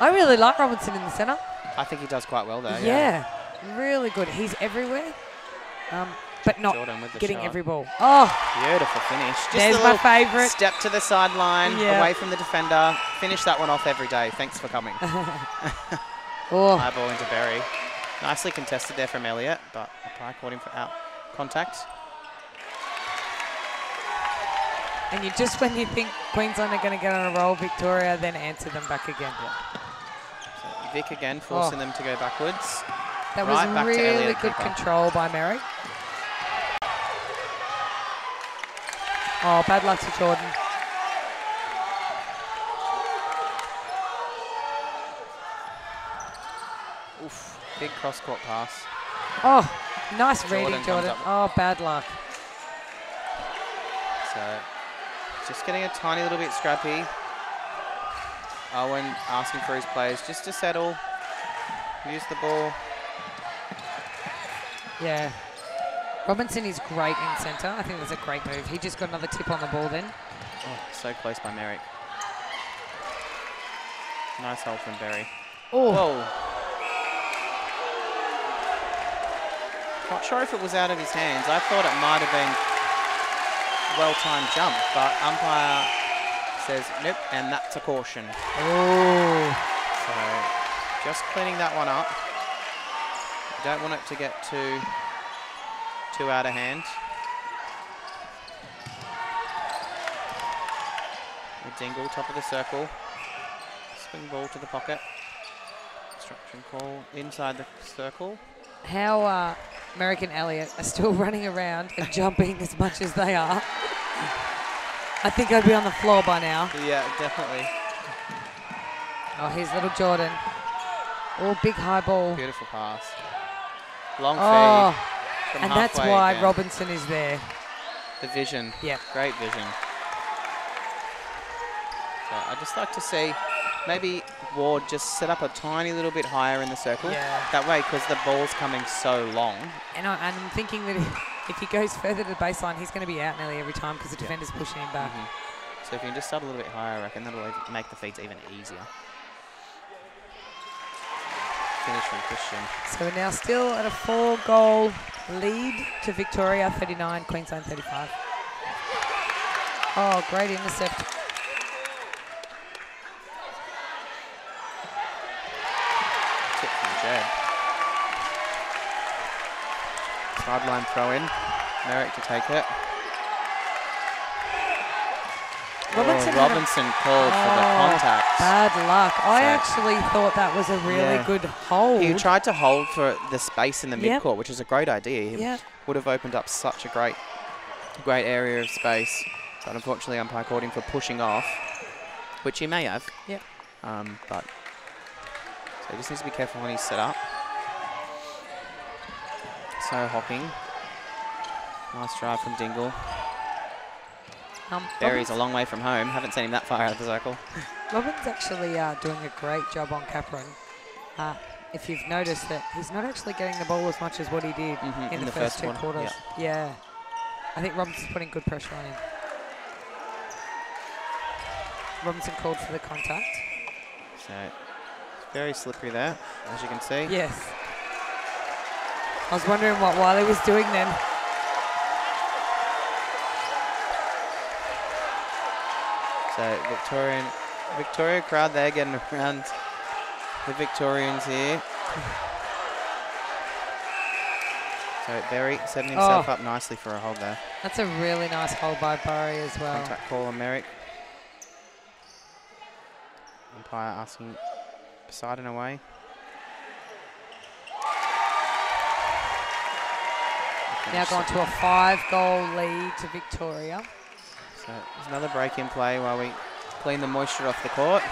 I really like Robinson in the centre. I think he does quite well there. Yeah. Really good. He's everywhere. But not getting shot. Every ball. Oh. Beautiful finish. Just there's my favourite. Step to the sideline, away from the defender. Finish that one off every day. Thanks for coming. Oh. High ball into Berry. Nicely contested there from Elliott, but umpire caught him for out contact. And you just when you think Queensland are going to get on a roll, Victoria then answer them back again. Yeah. So Vic again forcing them to go backwards. That was really good control by Merrick. Oh, bad luck to Jordan. Oof, big cross-court pass. Oh, nice reading, Jordan. Oh, bad luck. So, just getting a tiny little bit scrappy. Owen asking for his players just to settle, use the ball. Yeah. Robinson is great in centre. I think that's a great move. He just got another tip on the ball then. Oh, so close by Merrick. Nice hold from Berry. Oh. Whoa. Not sure if it was out of his hands. I thought it might have been a well-timed jump, but umpire says nope, and that's a caution. Oh. So just cleaning that one up. You don't want it to get too out of hand. A Dingle, top of the circle. Swing ball to the pocket. Instruction call inside the circle. How Merrick and Elliott are still running around and jumping as much as they are. I think I'd be on the floor by now. Yeah, definitely. Oh, here's little Jordan. Oh, big high ball. Beautiful pass. Long feed. And that's why Robinson is there. The vision. Yeah. Great vision. So I'd just like to see maybe Ward just set up a tiny little bit higher in the circle. Yeah. That way, because the ball's coming so long. And I'm thinking that if he goes further to the baseline, he's going to be out nearly every time because the defender's pushing him back. So if you can just start a little bit higher, I reckon that'll make the feeds even easier. Finish from Christian. So we're now still at a 4-goal lead to Victoria, 39, Queensland 35. Oh, great intercept. Tip from Jed. Sideline throw in. Merrick to take it. Robinson called for the contact. Bad luck. I actually thought that was a really good hold. He tried to hold for the space in the midcourt, which is a great idea. He would have opened up such a great area of space. But unfortunately, umpire called him for pushing off, which he may have. Yep. But so he just needs to be careful when he's set up. So Hocking. Nice drive from Dingle. Barry's a long way from home. Haven't seen him that far out of the circle. Robin's actually doing a great job on Capron. If you've noticed that he's not actually getting the ball as much as what he did in the first 2 quarters. Yep. Yeah. I think Robinson's putting good pressure on him. Robinson called for the contact. So it's very slippery there, as you can see. Yes. I was wondering what Wiley was doing then. So Victoria crowd there getting around the Victorians here. So Berry setting himself up nicely for a hold there. That's a really nice hold by Barry as well. Contact call on Merrick. Umpire asking Poseidon away. Now gone to a 5-goal lead to Victoria. So there's another break in play while we clean the moisture off the court.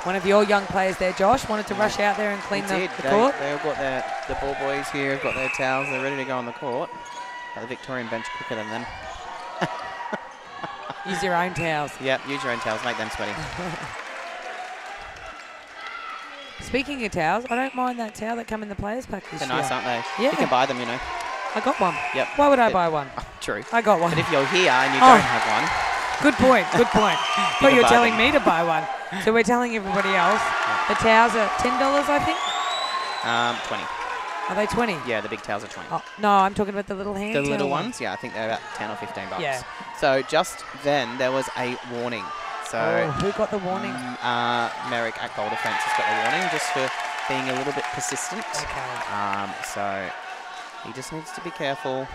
One of your young players there, Josh, wanted to rush out there and clean the court. They all got the ball boys here, have got their towels, they're ready to go on the court. But the Victorian bench quicker than them. Use your own towels. Yep, use your own towels, make them sweaty. Speaking of towels, I don't mind that towel that come in the players pack this year. They're nice, aren't they? Yeah. You can buy them, you know. I got one. Yep. Why would I buy one? True. I got one. But if you're here and you don't have one. Good point, good point. But you're telling me to buy one. So we're telling everybody else. The towels are $10, I think? 20. Are they 20? Yeah, the big towels are 20. Oh, no, I'm talking about the little hand The little towel ones? Yeah, I think they're about 10 or 15 bucks. Yeah. So just then, there was a warning. So who got the warning? Merrick at goal defence has got the warning just for being a little bit persistent. Okay. So he just needs to be careful.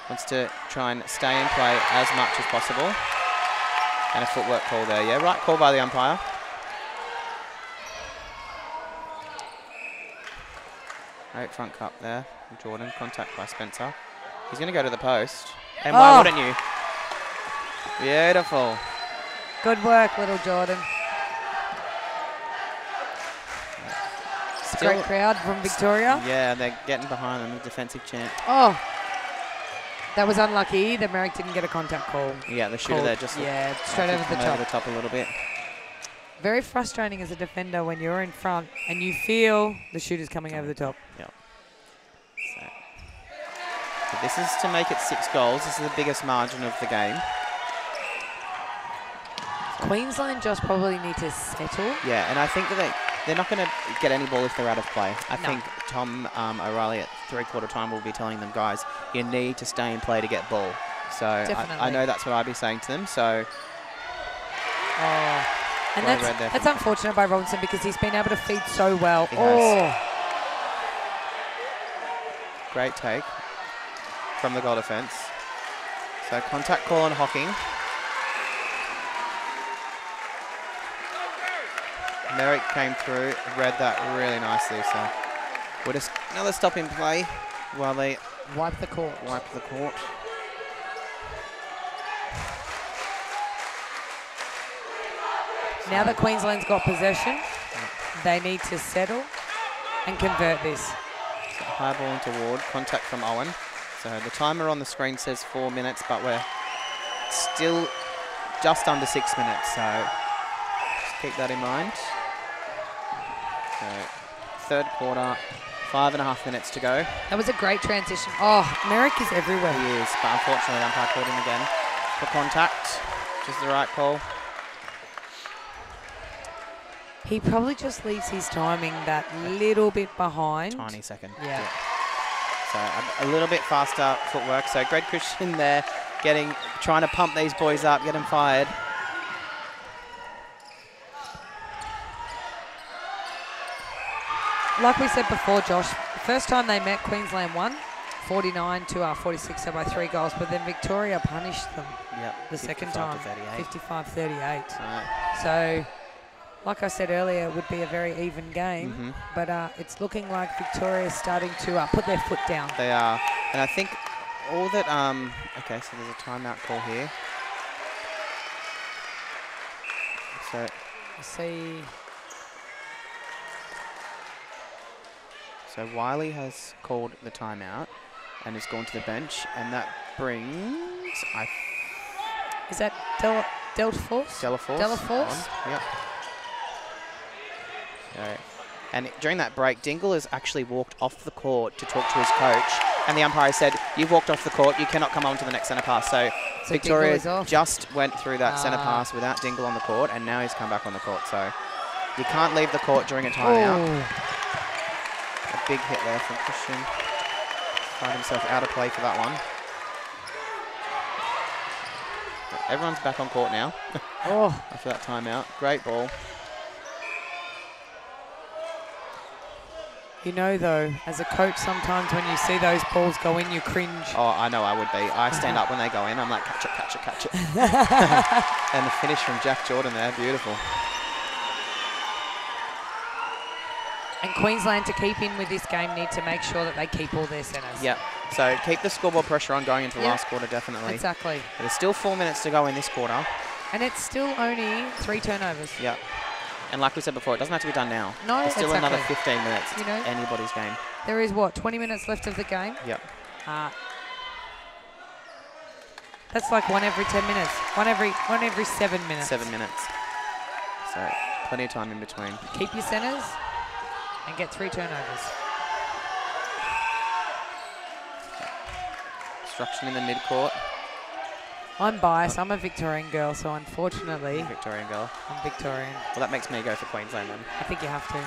Wants to try and stay in play as much as possible. And a footwork call there. Yeah, right call by the umpire. Right front cup there from Jordan. Contact by Spencer. He's going to go to the post. And why wouldn't you? Beautiful. Good work, little Jordan. It's a great crowd from Victoria. Yeah, they're getting behind them, the defensive chant. Oh, that was unlucky that Merrick didn't get a contact call. Yeah, the shooter there just straight over the top. Over the top a little bit. Very frustrating as a defender when you're in front and you feel the shooter's coming over the top. Yep. So this is to make it 6 goals. This is the biggest margin of the game. Queensland just probably need to settle. Yeah, and I think that they're not going to get any ball if they're out of play. I think Tom O'Reilly at 3/4 time will be telling them, guys, you need to stay in play to get ball. So I know that's what I'd be saying to them. So. And that's unfortunate by Robinson because he's been able to feed so well. He has. Great take from the goal defence. So contact call on Hocking. Merrick came through, read that really nicely. So we'll just another stop in play while they wipe the court. Now that Queensland's got possession, they need to settle and convert this. So high ball into Ward, contact from Owen. So the timer on the screen says 4 minutes, but we're still just under 6 minutes. So just keep that in mind. So, third quarter, 5.5 minutes to go. That was a great transition. Oh, Merrick is everywhere. He is, but unfortunately, the umpire called him again for contact, which is the right call. He probably just leaves his timing that little bit behind. Tiny second. Yeah. So, a little bit faster footwork. So, Greg Christian there, trying to pump these boys up, get them fired. Like we said before, Josh, the first time they met, Queensland won 49 to 46, so by 3 goals, but then Victoria punished them the second time, 55-38. So, like I said earlier, it would be a very even game, but it's looking like Victoria's starting to put their foot down. They are, and I think all that, okay, so there's a timeout call here. So, I see. So Wiley has called the timeout and has gone to the bench, and that brings, is that Delaforce? Delaforce. Yep. And during that break, Dingle has actually walked off the court to talk to his coach, and the umpire said, "You've walked off the court, you cannot come on to the next centre pass." So Victoria just went through that centre pass without Dingle on the court, and now he's come back on the court. So you can't leave the court during a timeout. Oh. A big hit there from Christian. Find himself out of play for that one. Everyone's back on court now. After that timeout. Great ball. You know, though, as a coach, sometimes when you see those balls go in, you cringe. Oh, I know I would be. I stand up when they go in. I'm like, catch it, catch it, catch it. And the finish from Jack Jordan there, beautiful. And Queensland, to keep in with this game, need to make sure that they keep all their centres. Yep. So keep the scoreboard pressure on going into the last quarter, definitely. Exactly. But there's still 4 minutes to go in this quarter. And it's still only 3 turnovers. Yep. And like we said before, it doesn't have to be done now. No, there's still another 15 minutes. You know, anybody's game. There is, what, 20 minutes left of the game? Yep. That's like 1 every 10 minutes. 1 every 7 minutes. 7 minutes. So plenty of time in between. Keep your centres and get 3 turnovers. Obstruction in the mid-court. I'm biased. I'm a Victorian girl, so unfortunately... Victorian girl. I'm Victorian. Well, that makes me go for Queensland then. I think you have to.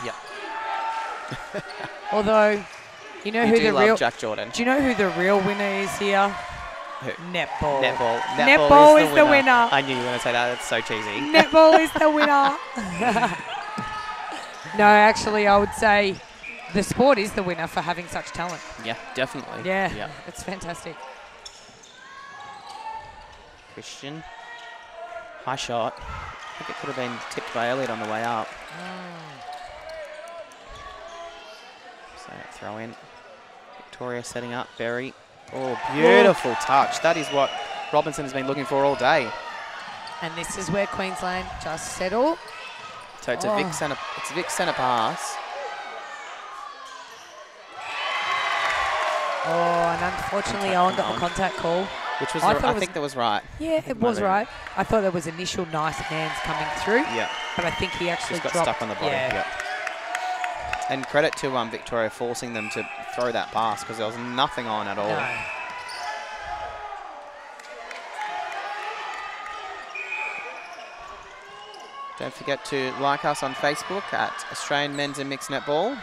Yep. Although, you know who the real... Jack Jordan. Do you know who the real winner is here? Who? Netball. Netball. Netball is the winner. I knew you were going to say that. It's so cheesy. Netball is the winner. No, actually, I would say the sport is the winner for having such talent. Yeah, definitely. Yeah, it's fantastic. Christian. High shot. I think it could have been tipped by Elliott on the way up. So throw in. Victoria setting up. Berry. Oh, beautiful touch. That is what Robinson has been looking for all day. And this is where Queensland just settle. So it's a Vic centre pass. Oh, and unfortunately Owen got the contact call. Which was, I think that was right. Yeah, it was right. I thought there was initial nice hands coming through. Yeah. But I think he actually just got stuck on the body. Yeah. And credit to Victoria forcing them to throw that pass because there was nothing on at all. No. Don't forget to like us on Facebook at Australian Men's and Mixed Netball.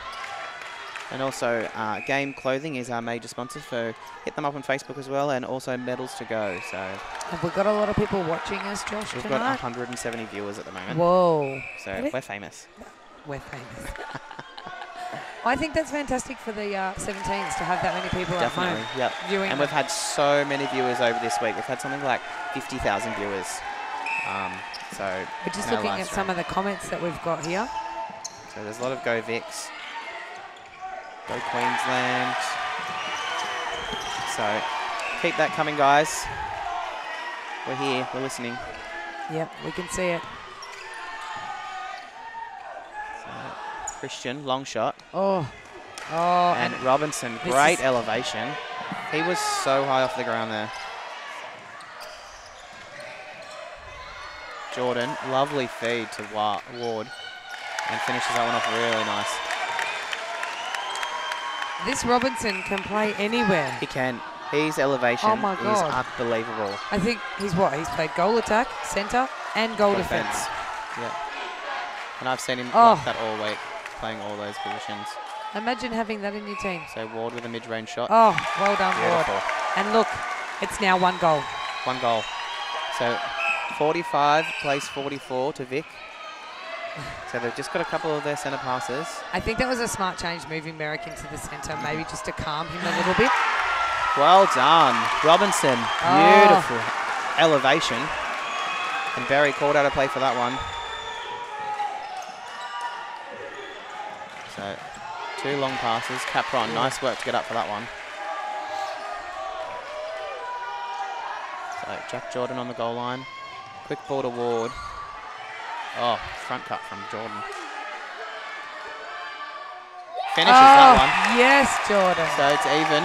And also, Game Clothing is our major sponsor, so hit them up on Facebook as well, and also Medals to Go. So have we got a lot of people watching us, Josh, We've tonight? got 170 viewers at the moment. Whoa. So we're famous. We're famous. I think that's fantastic for the 17s to have that many people Definitely, at home viewing. And we've had so many viewers over this week. We've had something like 50,000 viewers. So we're just looking at some of the comments that we've got here. So there's a lot of Go Vics. Go Queensland. So keep that coming, guys. We're here. We're listening. Yep, we can see it. So Christian, long shot. Oh. And Robinson, great elevation. He was so high off the ground there. Jordan, lovely feed to Ward. And finishes that one off really nice. This Robinson can play anywhere. He can. His elevation is unbelievable. I think he's played goal attack, centre, and goal defence. Yeah. And I've seen him like that all week, playing all those positions. Imagine having that in your team. So Ward with a mid-range shot. Oh, well done, Beautiful. Ward. And look, it's now 1 goal. 1 goal. So 45 plays 44 to Vic. So they've just got a couple of their centre passes. I think that was a smart change, moving Merrick into the centre, maybe just to calm him a little bit. Well done. Robinson, beautiful elevation. And Barry called out a play for that one. So 2 long passes. Capron, nice work to get up for that one. So Jack Jordan on the goal line. Quick ball to Ward. Oh, front cut from Jordan. Finishes that one. Yes, Jordan. So it's even.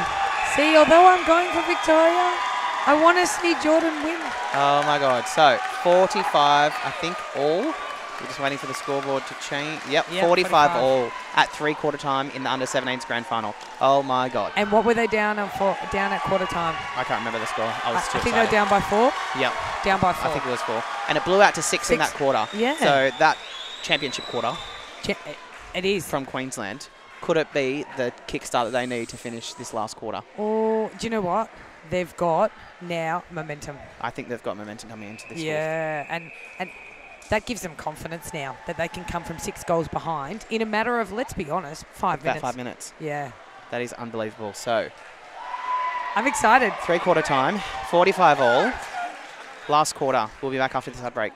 See, although I'm going for Victoria, I want to see Jordan win. Oh my God. So 45, I think all. We're just waiting for the scoreboard to change. Yep, 45 all at 3/4 time in the under-17s grand final. Oh my God. And what were they down at quarter time? I can't remember the score. I was too I think excited. they were down by 4. Yep. Down by 4. I think it was 4. And it blew out to 6 in that quarter. Yeah. So that championship quarter it is. from Queensland, could it be the kickstart that they need to finish this last quarter? Oh, do you know what? They've got now momentum. I think they've got momentum coming into this. Yeah, and that gives them confidence now that they can come from 6 goals behind in a matter of, let's be honest, 5 minutes. About 5 minutes. Yeah. That is unbelievable. So I'm excited. 3/4 time, 45 all. Last quarter. We'll be back after this break.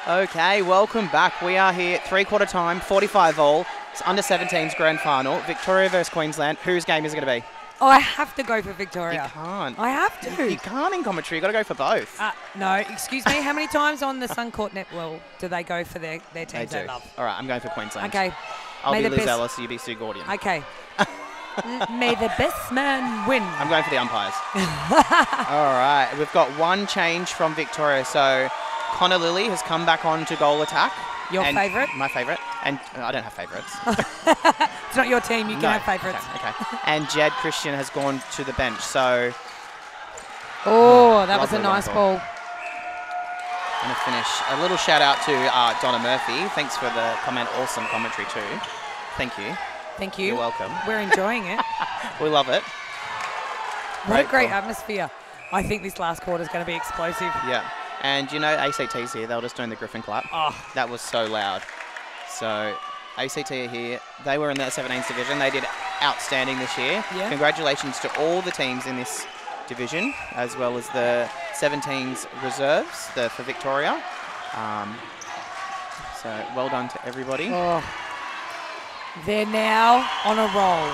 Okay, welcome back. We are here at 3/4 time, 45 all. It's under-17s grand final. Victoria versus Queensland. Whose game is it going to be? Oh, I have to go for Victoria. You can't. I have to. You can't in commentary. You've got to go for both. No, excuse me. How many times on the Suncourt Network do they go for their teams they love? All right, I'm going for Queensland. Okay. I'll be Liz Ellis, you be Sue Gordian. Okay. May the best man win. I'm going for the umpires. All right, we've got one change from Victoria. So Connor Lilly has come back on to goal attack. Your favourite? My favourite. And I don't have favourites. It's not your team. You can have favourites. Okay. And Jed Christian has gone to the bench. So. Oh, that was a nice ball. And a finish. A little shout out to Donna Murphy. Thanks for the comment. Awesome commentary too. Thank you. Thank you. You're welcome. We're enjoying it. We love it. What a great atmosphere. I think this last quarter is going to be explosive. Yeah. And you know ACT's here. They were just doing the Griffin clap. Oh. That was so loud. So ACT are here. They were in the 17s division. They did outstanding this year. Yeah. Congratulations to all the teams in this division, as well as the 17s reserves for Victoria. So well done to everybody. Oh. They're now on a roll.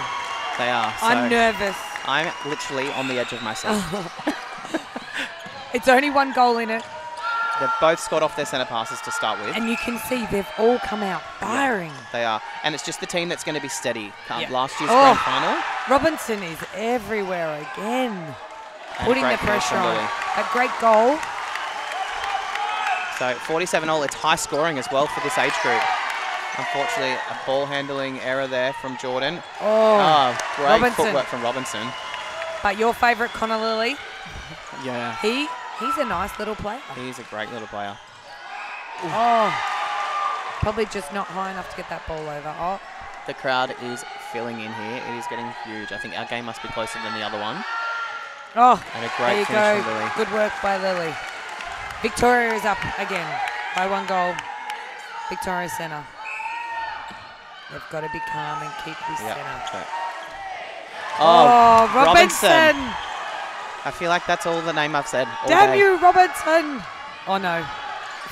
They are. So I'm nervous. I'm literally on the edge of my seat. It's only one goal in it. They've both scored off their centre passes to start with. And you can see they've all come out firing. Yeah, they are. And it's just the team that's going to be steady come last year's Oh. grand final. Robinson is everywhere again. And Putting the great finish pressure from on. Lily. A great goal. So 47-all. It's high scoring as well for this age group. Unfortunately, a ball handling error there from Jordan. Oh, Great Robinson. footwork from Robinson. But your favourite, Connor Lilly, Yeah. he's a nice little player. He's a great little player. Oh, probably just not high enough to get that ball over. Oh, The crowd is filling in here. It is getting huge. I think our game must be closer than the other one. oh, And a there you great finish go. from Lily. Good work by Lily. Victoria is up again by 1 goal. Victoria centre. They've got to be calm and keep this centre. So. Oh, Robinson. I feel like that's all the name I've said all Damn day. you, Robinson. Oh, no.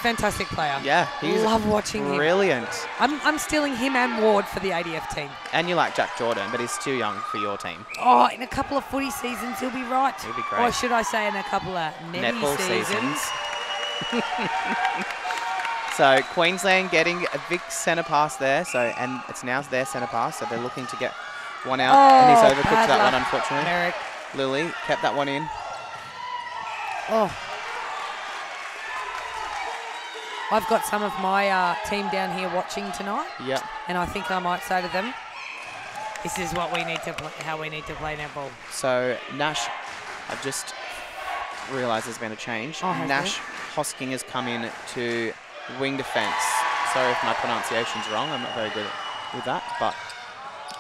Fantastic player. Yeah, he's Love watching him. brilliant. I'm stealing him and Ward for the ADF team. And you like Jack Jordan, but he's too young for your team. Oh, in a couple of footy seasons, he'll be right. He'll be great. Or should I say in a couple of Netball seasons. So Queensland getting a big centre pass there. So and it's now their centre pass. So they're looking to get one out. And he's overcooked bad that luck, one, unfortunately. Merrick. Lily kept that one in. Oh. I've got some of my team down here watching tonight. Yep. And I think I might say to them, this is what we need to play, how we need to play netball. So Nash, I've just realised there's been a change. Oh, has Nash Hosking has come in to wing defence. Sorry if my pronunciation's wrong. I'm not very good with that, but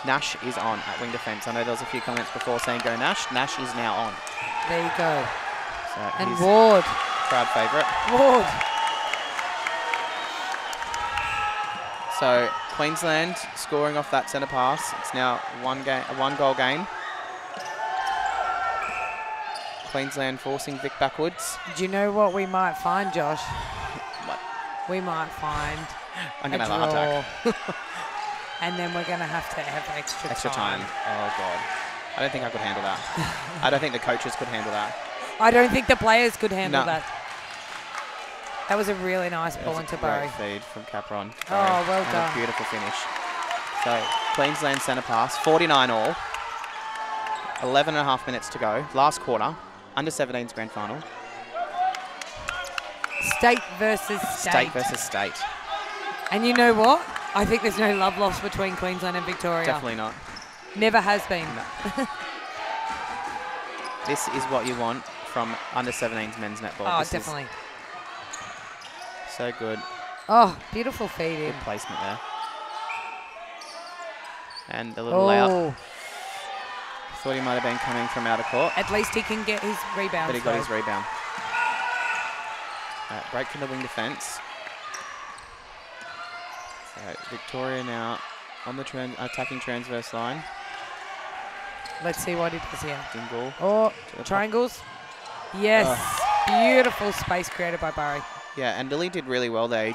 Nash is on at wing defence. I know there was a few comments before saying go Nash. Nash is now on. There you go. So And he's Ward. crowd favourite. Ward. So Queensland scoring off that centre pass. It's now a one-goal game. Queensland forcing Vic backwards. Do you know what we might find, Josh? What? We might find I'm a going to have a heart draw. attack. And then we're going to have extra time. Oh, God. I don't think I could handle that. I don't think the coaches could handle that. I don't think the players could handle No. that. That was a really nice ball into Barry. Great feed from Capron. Oh, well and done. A beautiful finish. So Queensland centre pass, 49 all. 11 and a half minutes to go. Last quarter. Under 17's grand final. State versus state. State versus state. And you know what? I think there's no love lost between Queensland and Victoria. Definitely not. Never has been. No. This is what you want from under 17's men's netball. Oh, This is definitely. so good. Oh, beautiful feed in. Good placement there. And the little layout. Oh, Thought he might have been coming from out of court, at least he can get his rebound. but he got his rebound. Break from the wing defence. So Victoria now on the attacking transverse line. Let's see what he does here. Dingle. Oh, to the triangles. Yes. Beautiful space created by Barry. Yeah, and Lily did really well there. He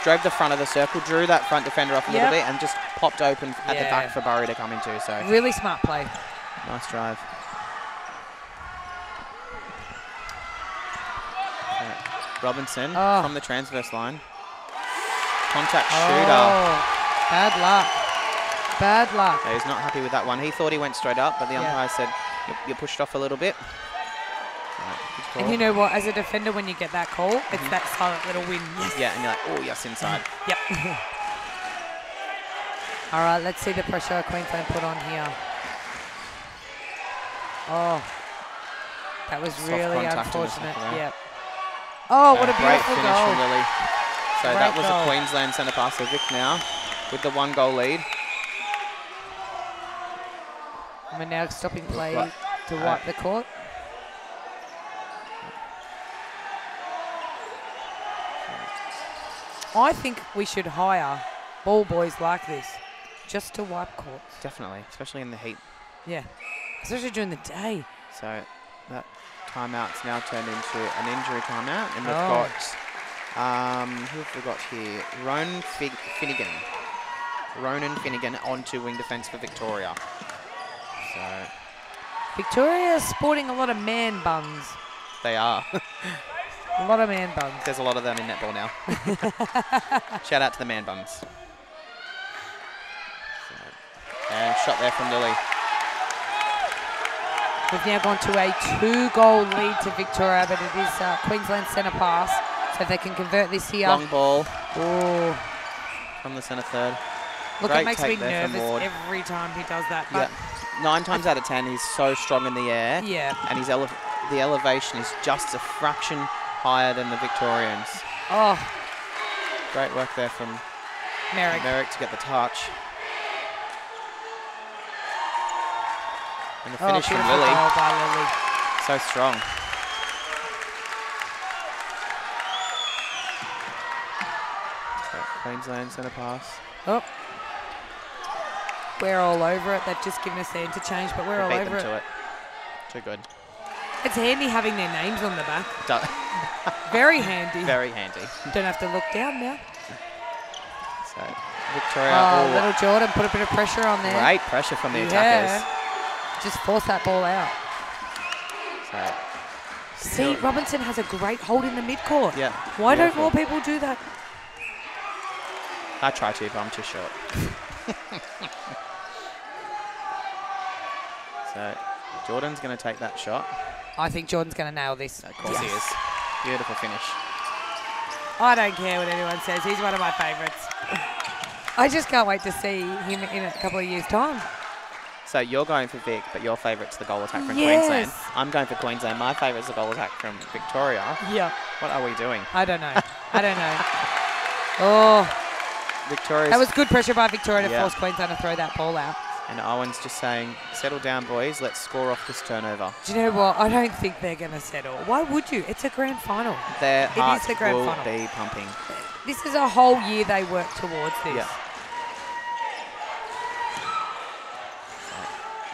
drove the front of the circle, drew that front defender off a little bit, and just popped open at the back for Barry to come into. So Really smart play. nice drive. Robinson from the transverse line. Contact shooter. Bad luck. Bad luck. Yeah, he's not happy with that one. He thought he went straight up, but the umpire said you pushed off a little bit. And you know what? As a defender, when you get that call, it's that silent little win. Yes. Yeah, and you're like, oh, yes, inside. Yep. All right, let's see the pressure Queensland put on here. Oh, that was Soft really contact in the unfortunate. second there. Yep. Oh, what a Great beautiful finish goal. from Lily. So Great that was goal. a Queensland centre pass. So Vic now with the 1-goal lead. And we're now stopping play Right. to wipe the court. I think we should hire ball boys like this just to wipe courts. Definitely, especially in the heat. Yeah, especially during the day. So that timeout's now turned into an injury timeout, and we've got who have we got here? Ronan Finnegan onto wing defence for Victoria. So Victoria's sporting a lot of man buns. they are. A lot of man buns. There's a lot of them in netball now. Shout out to the man buns. And shot there from Lily. We've now gone to a 2-goal lead to Victoria, but it is Queensland centre pass, so if they can convert this here. Long ball. Oh. From the centre third. Look, Great it makes me take there from nervous Ward. every time he does that. But 9 times out of 10, he's so strong in the air. yeah. And the elevation is just a fraction higher than the Victorians. Oh, Great work there from Merrick. to get the touch. And the finish from beautiful Lily. goal by Lily. So strong. So Queensland centre pass. Oh. We're all over it. They've just given us the interchange, but we're all Beat over them it. to it. Too good. It's handy having their names on the back. Very handy. Very handy. Don't have to look down now. So Victoria. Oh, little Jordan put a bit of pressure on there. Great pressure from the attackers. Just force that ball out. So See, Robinson has a great hold in the midcourt. yeah. Why don't beautiful. more people do that? I try to, but I'm too short. So Jordan's going to take that shot. I think Jordan's going to nail this. Of course he is. Beautiful finish. I don't care what anyone says. He's one of my favourites. I just can't wait to see him in a couple of years' time. So you're going for Vic, but your favourite's the goal attack from Yes. Queensland. I'm going for Queensland. My favourite's the goal attack from Victoria. Yeah. What are we doing? I don't know. I don't know. Oh, Victoria's... that was good pressure by Victoria to Yeah. force Queensland to throw that ball out. And Owen's just saying, settle down, boys. Let's score off this turnover. Do you know what? I don't think they're going to settle. Why would you? It's a grand final. Their It hearts is the grand will final. be pumping. This is a whole year they work towards this. Yeah.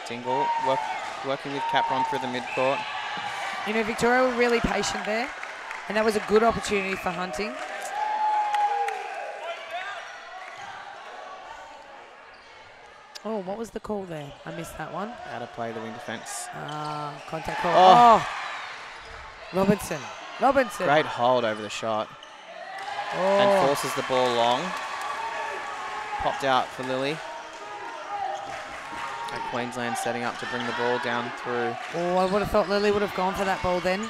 Dingle working with Capron through the midcourt. You know, Victoria were really patient there, and that was a good opportunity for Hunting. Oh, what was the call there? I missed that one. Out of play the wing defence. Contact call. Oh. Robinson. Great hold over the shot. Oh. And forces the ball long. Popped out for Lily. And Queensland setting up to bring the ball down through. Oh, I would have thought Lily would have gone for that ball then.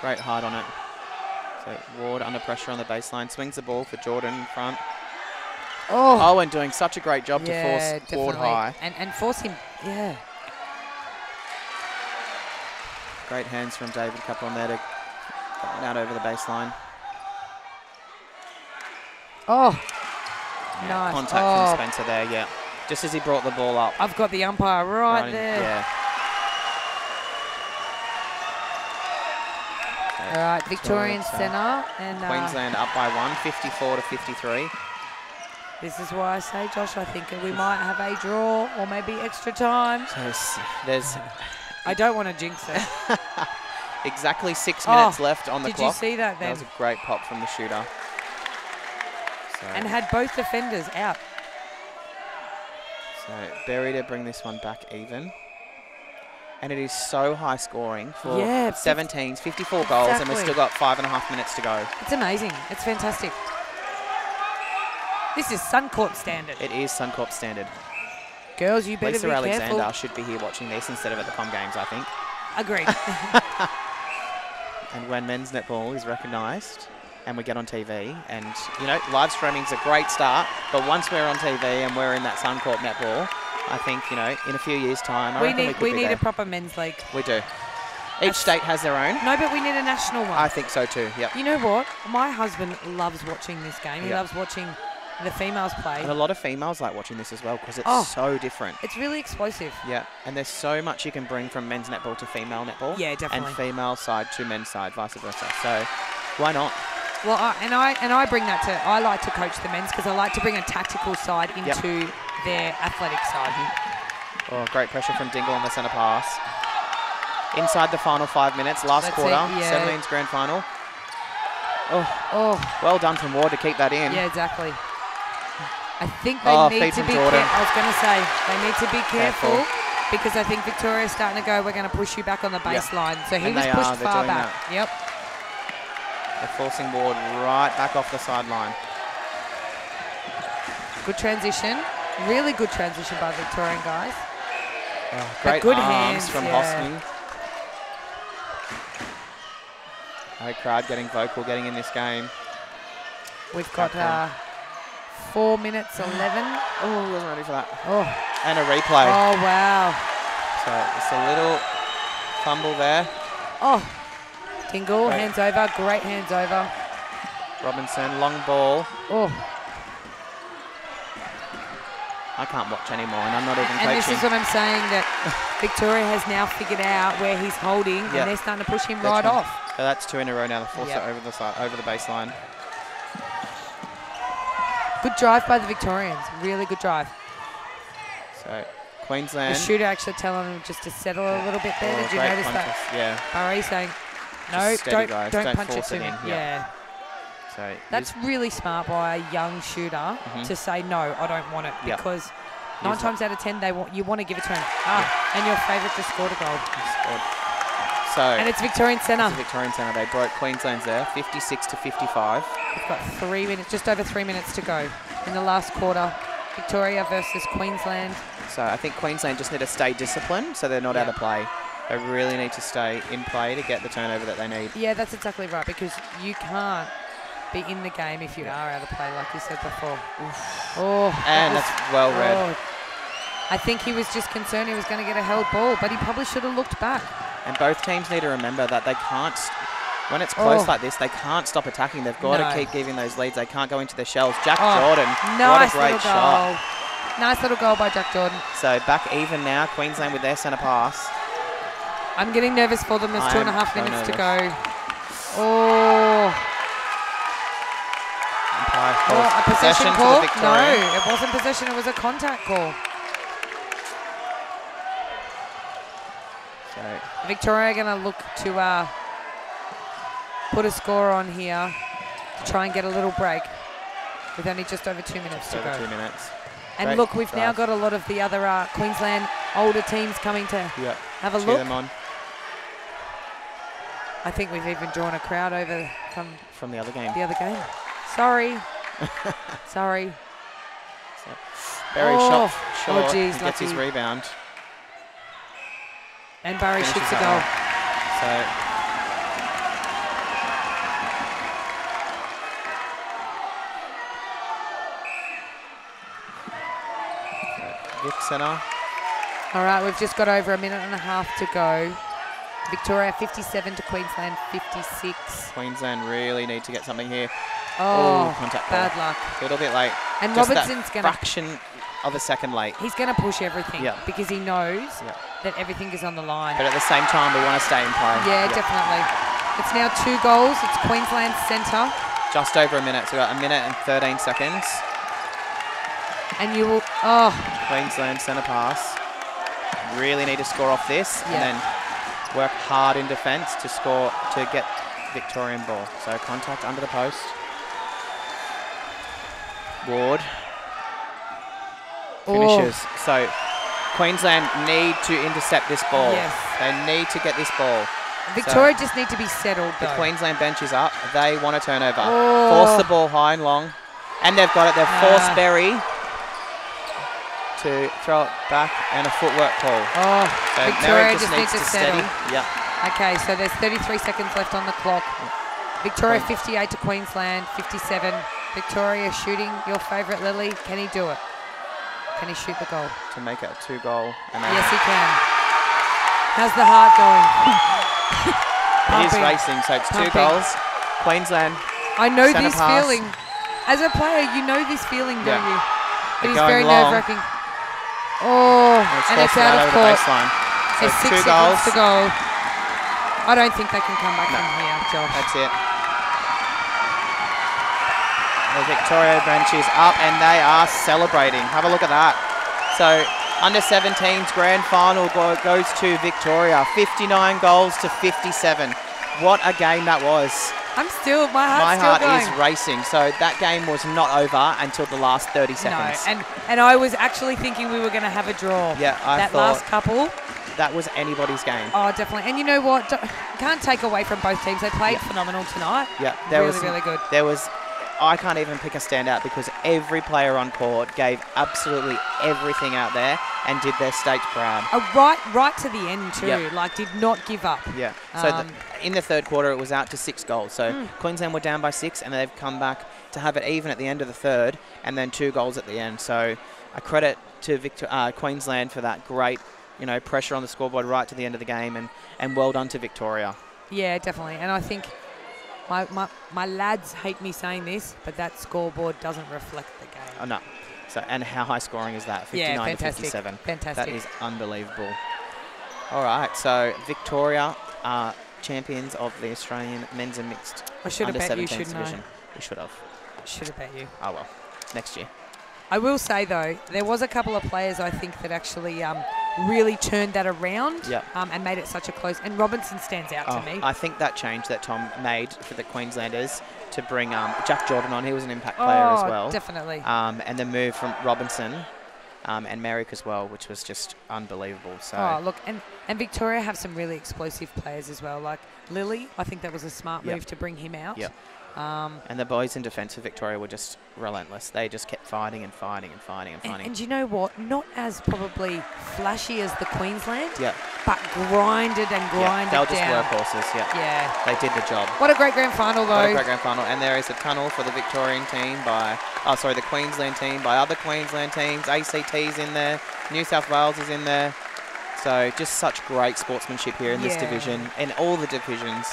Great hard on it. So Ward under pressure on the baseline. Swings the ball for Jordan in front. Oh. Owen doing such a great job to force Ward high. And force him, yeah. Great hands from David Capron there to get out over the baseline. Oh, Yeah, nice. contact from Spencer there, yeah. Just as he brought the ball up. I've got the umpire right there. Yeah. All right, Victorian centre. And Queensland up by 1, 54 to 53. this is why I say, Josh, I think we might have a draw or maybe extra time. So there's I don't want to jinx it. exactly 6 minutes left on the Did clock. you see that then? That was a great pop from the shooter. So, And had both defenders out. so Berry to bring this one back even. And it is so high scoring for 17s, 54 goals, and we've still got 5.5 minutes to go. It's amazing. It's fantastic. This is Suncorp standard. It is Suncorp standard. Girls, you better Lisa be Alexander careful. should be here watching this instead of at the Com Games, I think. Agreed. And when men's netball is recognised and we get on TV, and, you know, live streaming's a great start, but once we're on TV and we're in that Suncorp netball, I think, you know, in a few years' time, I reckon we could be need there. a proper men's league. We do. Each state has their own. No, but we need a national one. I think so too, yep. You know what? My husband loves watching this game. He Yep. loves watching the females play. And a lot of females like watching this as well because it's so different. It's really explosive. Yeah, and there's so much you can bring from men's netball to female netball. Yeah, definitely. And female side to men's side, vice versa. So why not? Well, I bring that to. I like to coach the men's because I like to bring a tactical side into their athletic side. Oh, great pressure from Dingle on the centre pass. Inside the final 5 minutes, last That's quarter, it, yeah. 17's grand final. Oh, Well done from Ward to keep that in. yeah, exactly. I think they need feed to from be Jordan. I was going to say, they need to be careful Careful. because I think Victoria's starting to go, we're going to push you back on the baseline. So he And was they pushed are, they're far doing back. Yep. They're forcing Ward right back off the sideline. Good transition. Really good transition by Victorian guys. Oh, great good arms hands from Hosking. Hey, crowd getting vocal, getting in this game. We've got 4 minutes 11. Oh, he wasn't ready for that. Oh. And a replay. Oh, wow. So just a little fumble there. Oh. Dingle, hands over. Great hands over. Robinson, long ball. Oh. I can't watch anymore, and I'm not even coaching. And this is what I'm saying, that Victoria has now figured out where he's holding, and they're starting to push him right off. So that's 2 in a row now. They force it over the side, over the baseline. Good drive by the Victorians. Really good drive. So Queensland. The shooter actually telling him just to settle a little bit there. Did you notice that? Yeah. Barry saying, no, don't punch it to me. in. Yeah. So that's really smart by a young shooter to say, no, I don't want it, because 9 times out of 10 you want to give it to him. And your favourite just scored a goal. So and it's Victorian Centre. It's Victorian Centre. They broke Queensland's there, 56-55. We've got 3 minutes, just over 3 minutes to go in the last quarter. Victoria versus Queensland. So I think Queensland just need to stay disciplined, so they're not out of play. They really need to stay in play to get the turnover that they need. Yeah, that's exactly right, because you can't be in the game if you are out of play, like you said before. Oh, and that's well read. Oh. I think he was just concerned he was going to get a held ball, but he probably should have looked back. And both teams need to remember that they can't, when it's close like this, they can't stop attacking. They've got to keep giving those leads. They can't go into their shells. Jack Jordan, what a great shot. Nice little goal by Jack Jordan. So back even now, Queensland with their centre pass. I'm getting nervous for them. There's 2.5 minutes to go. Oh. A possession call? No, it wasn't possession. It was a contact call. So Victoria are going to look to put a score on here to try and get a little break with only just over 2 minutes to go. 2 minutes. And great look, we've now got a lot of the other Queensland older teams coming to have a look. Them on. I think we've even drawn a crowd over from the other game. Sorry. Sorry. So Barry shot short. Oh, geez, he gets his rebound. And Barry shoots a goal. So Vic Centre. All right, we've just got over 1.5 minutes to go. Victoria 57 to Queensland 56. Queensland really need to get something here. Oh, contact bad luck. A little bit late. And just Robertson's going to... fraction of a second late. He's going to push everything because he knows that everything is on the line. But at the same time, we want to stay in play. Yeah, definitely. It's now 2 goals. It's Queensland Centre. Just over a minute. So we've got 1 minute and 13 seconds. And you will... Queensland centre pass. Really need to score off this and then work hard in defence to score, to get Victorian ball. So contact under the post. Ward. Finishes. So Queensland need to intercept this ball. Yes. They need to get this ball. Victoria just need to be settled, though. The Queensland bench is up. They want a turnover. Force the ball high and long. And they've got it. They've forced Berry to throw it back, and a footwork call. So Victoria just needs to steady. Okay, so there's 33 seconds left on the clock. Victoria 58 to Queensland 57. Victoria shooting your favourite Lily. Can he do it? Can he shoot the goal? To make it a 2-goal. Yes, he can. How's the heart going? It is racing, so it's 2 goals. Queensland. I know this feeling. As a player, you know this feeling, don't you? It is very nerve-wracking. And it's out of court. There's 6 seconds to go. I don't think they can come back from here, Josh. That's it. The Victoria bench is up and they are celebrating. Have a look at that. So under 17's grand final goes to Victoria. 59 goals to 57. What a game that was. My heart's still going. is racing. So that game was not over until the last 30 seconds. No, and I was actually thinking we were going to have a draw. Yeah, I thought last couple. That was anybody's game. Oh, definitely. And you know what? Can't take away from both teams. They played phenomenal tonight. Yeah, really good. I can't even pick a standout because every player on court gave absolutely everything out there and did their state proud. Right to the end too. Yep. Like did not give up. Yeah. So in the third quarter, it was out to 6 goals. So Queensland were down by 6, and they've come back to have it even at the end of the third, and then 2 goals at the end. So a credit to Queensland for that great, pressure on the scoreboard right to the end of the game, and well done to Victoria. Yeah, definitely. And I think my lads hate me saying this, but that scoreboard doesn't reflect the game. Oh, no. So, and how high scoring is that? 59 to 57. Fantastic. That is unbelievable. All right, so Victoria are champions of the Australian men's and mixed under 17s division. We should have. Should have bet you. Oh, well, next year. I will say, though, there was a couple of players, I think, that actually really turned that around and made it such a close. And Robinson stands out to me. I think that change that Tom made for the Queenslanders to bring Jack Jordan on, he was an impact player as well. Definitely. And the move from Robinson and Merrick as well, which was just unbelievable. So. Look, and Victoria have some really explosive players as well. Like Lily, I think that was a smart move to bring him out. Yep. And the boys in defence for Victoria were just relentless. They just kept fighting and fighting and fighting and fighting. And you know what? Not as probably flashy as the Queensland, but grinded and grinded they were just down. workhorses, Yeah. They did the job. What a great grand final, though. What a great grand final. And there is a tunnel for the Victorian team the Queensland team by other Queensland teams. ACT's in there. New South Wales is in there. So just such great sportsmanship here in this division, in all the divisions.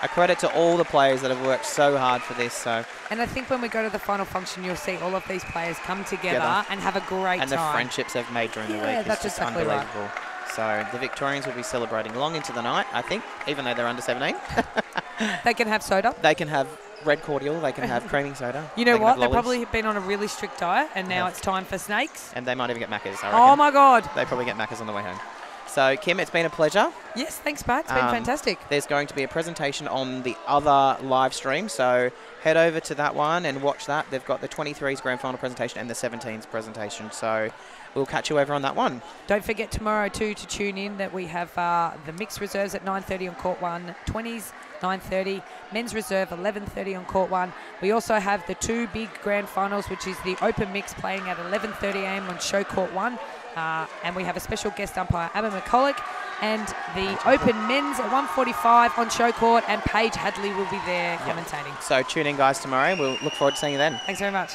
A credit to all the players that have worked so hard for this. And I think when we go to the final function, you'll see all of these players come together and have a great time. And the friendships they've made during the week is just unbelievable. Right. So the Victorians will be celebrating long into the night, I think, even though they're under 17. They can have soda. They can have red cordial. They can have creaming soda. You know what? They've probably been on a really strict diet, and now it's time for snakes. And they might even get Maccas, I reckon. Oh, my God. They probably get Maccas on the way home. So, Kim, it's been a pleasure. Yes, thanks, Pat. It's been fantastic. There's going to be a presentation on the other live stream, so head over to that one and watch that. They've got the 23s grand final presentation and the 17s presentation, so we'll catch you over on that one. Don't forget tomorrow, too, to tune in that we have the mixed reserves at 9:30 on Court 1, 20s 9:30, men's reserve 11:30 on Court 1. We also have the 2 big grand finals, which is the open mix playing at 11:30 a.m. on Show Court 1. And we have a special guest umpire, Abba McCulloch, and the open men's at 1:45 on Show Court, and Paige Hadley will be there commentating. So tune in, guys, tomorrow. We'll look forward to seeing you then. Thanks very much.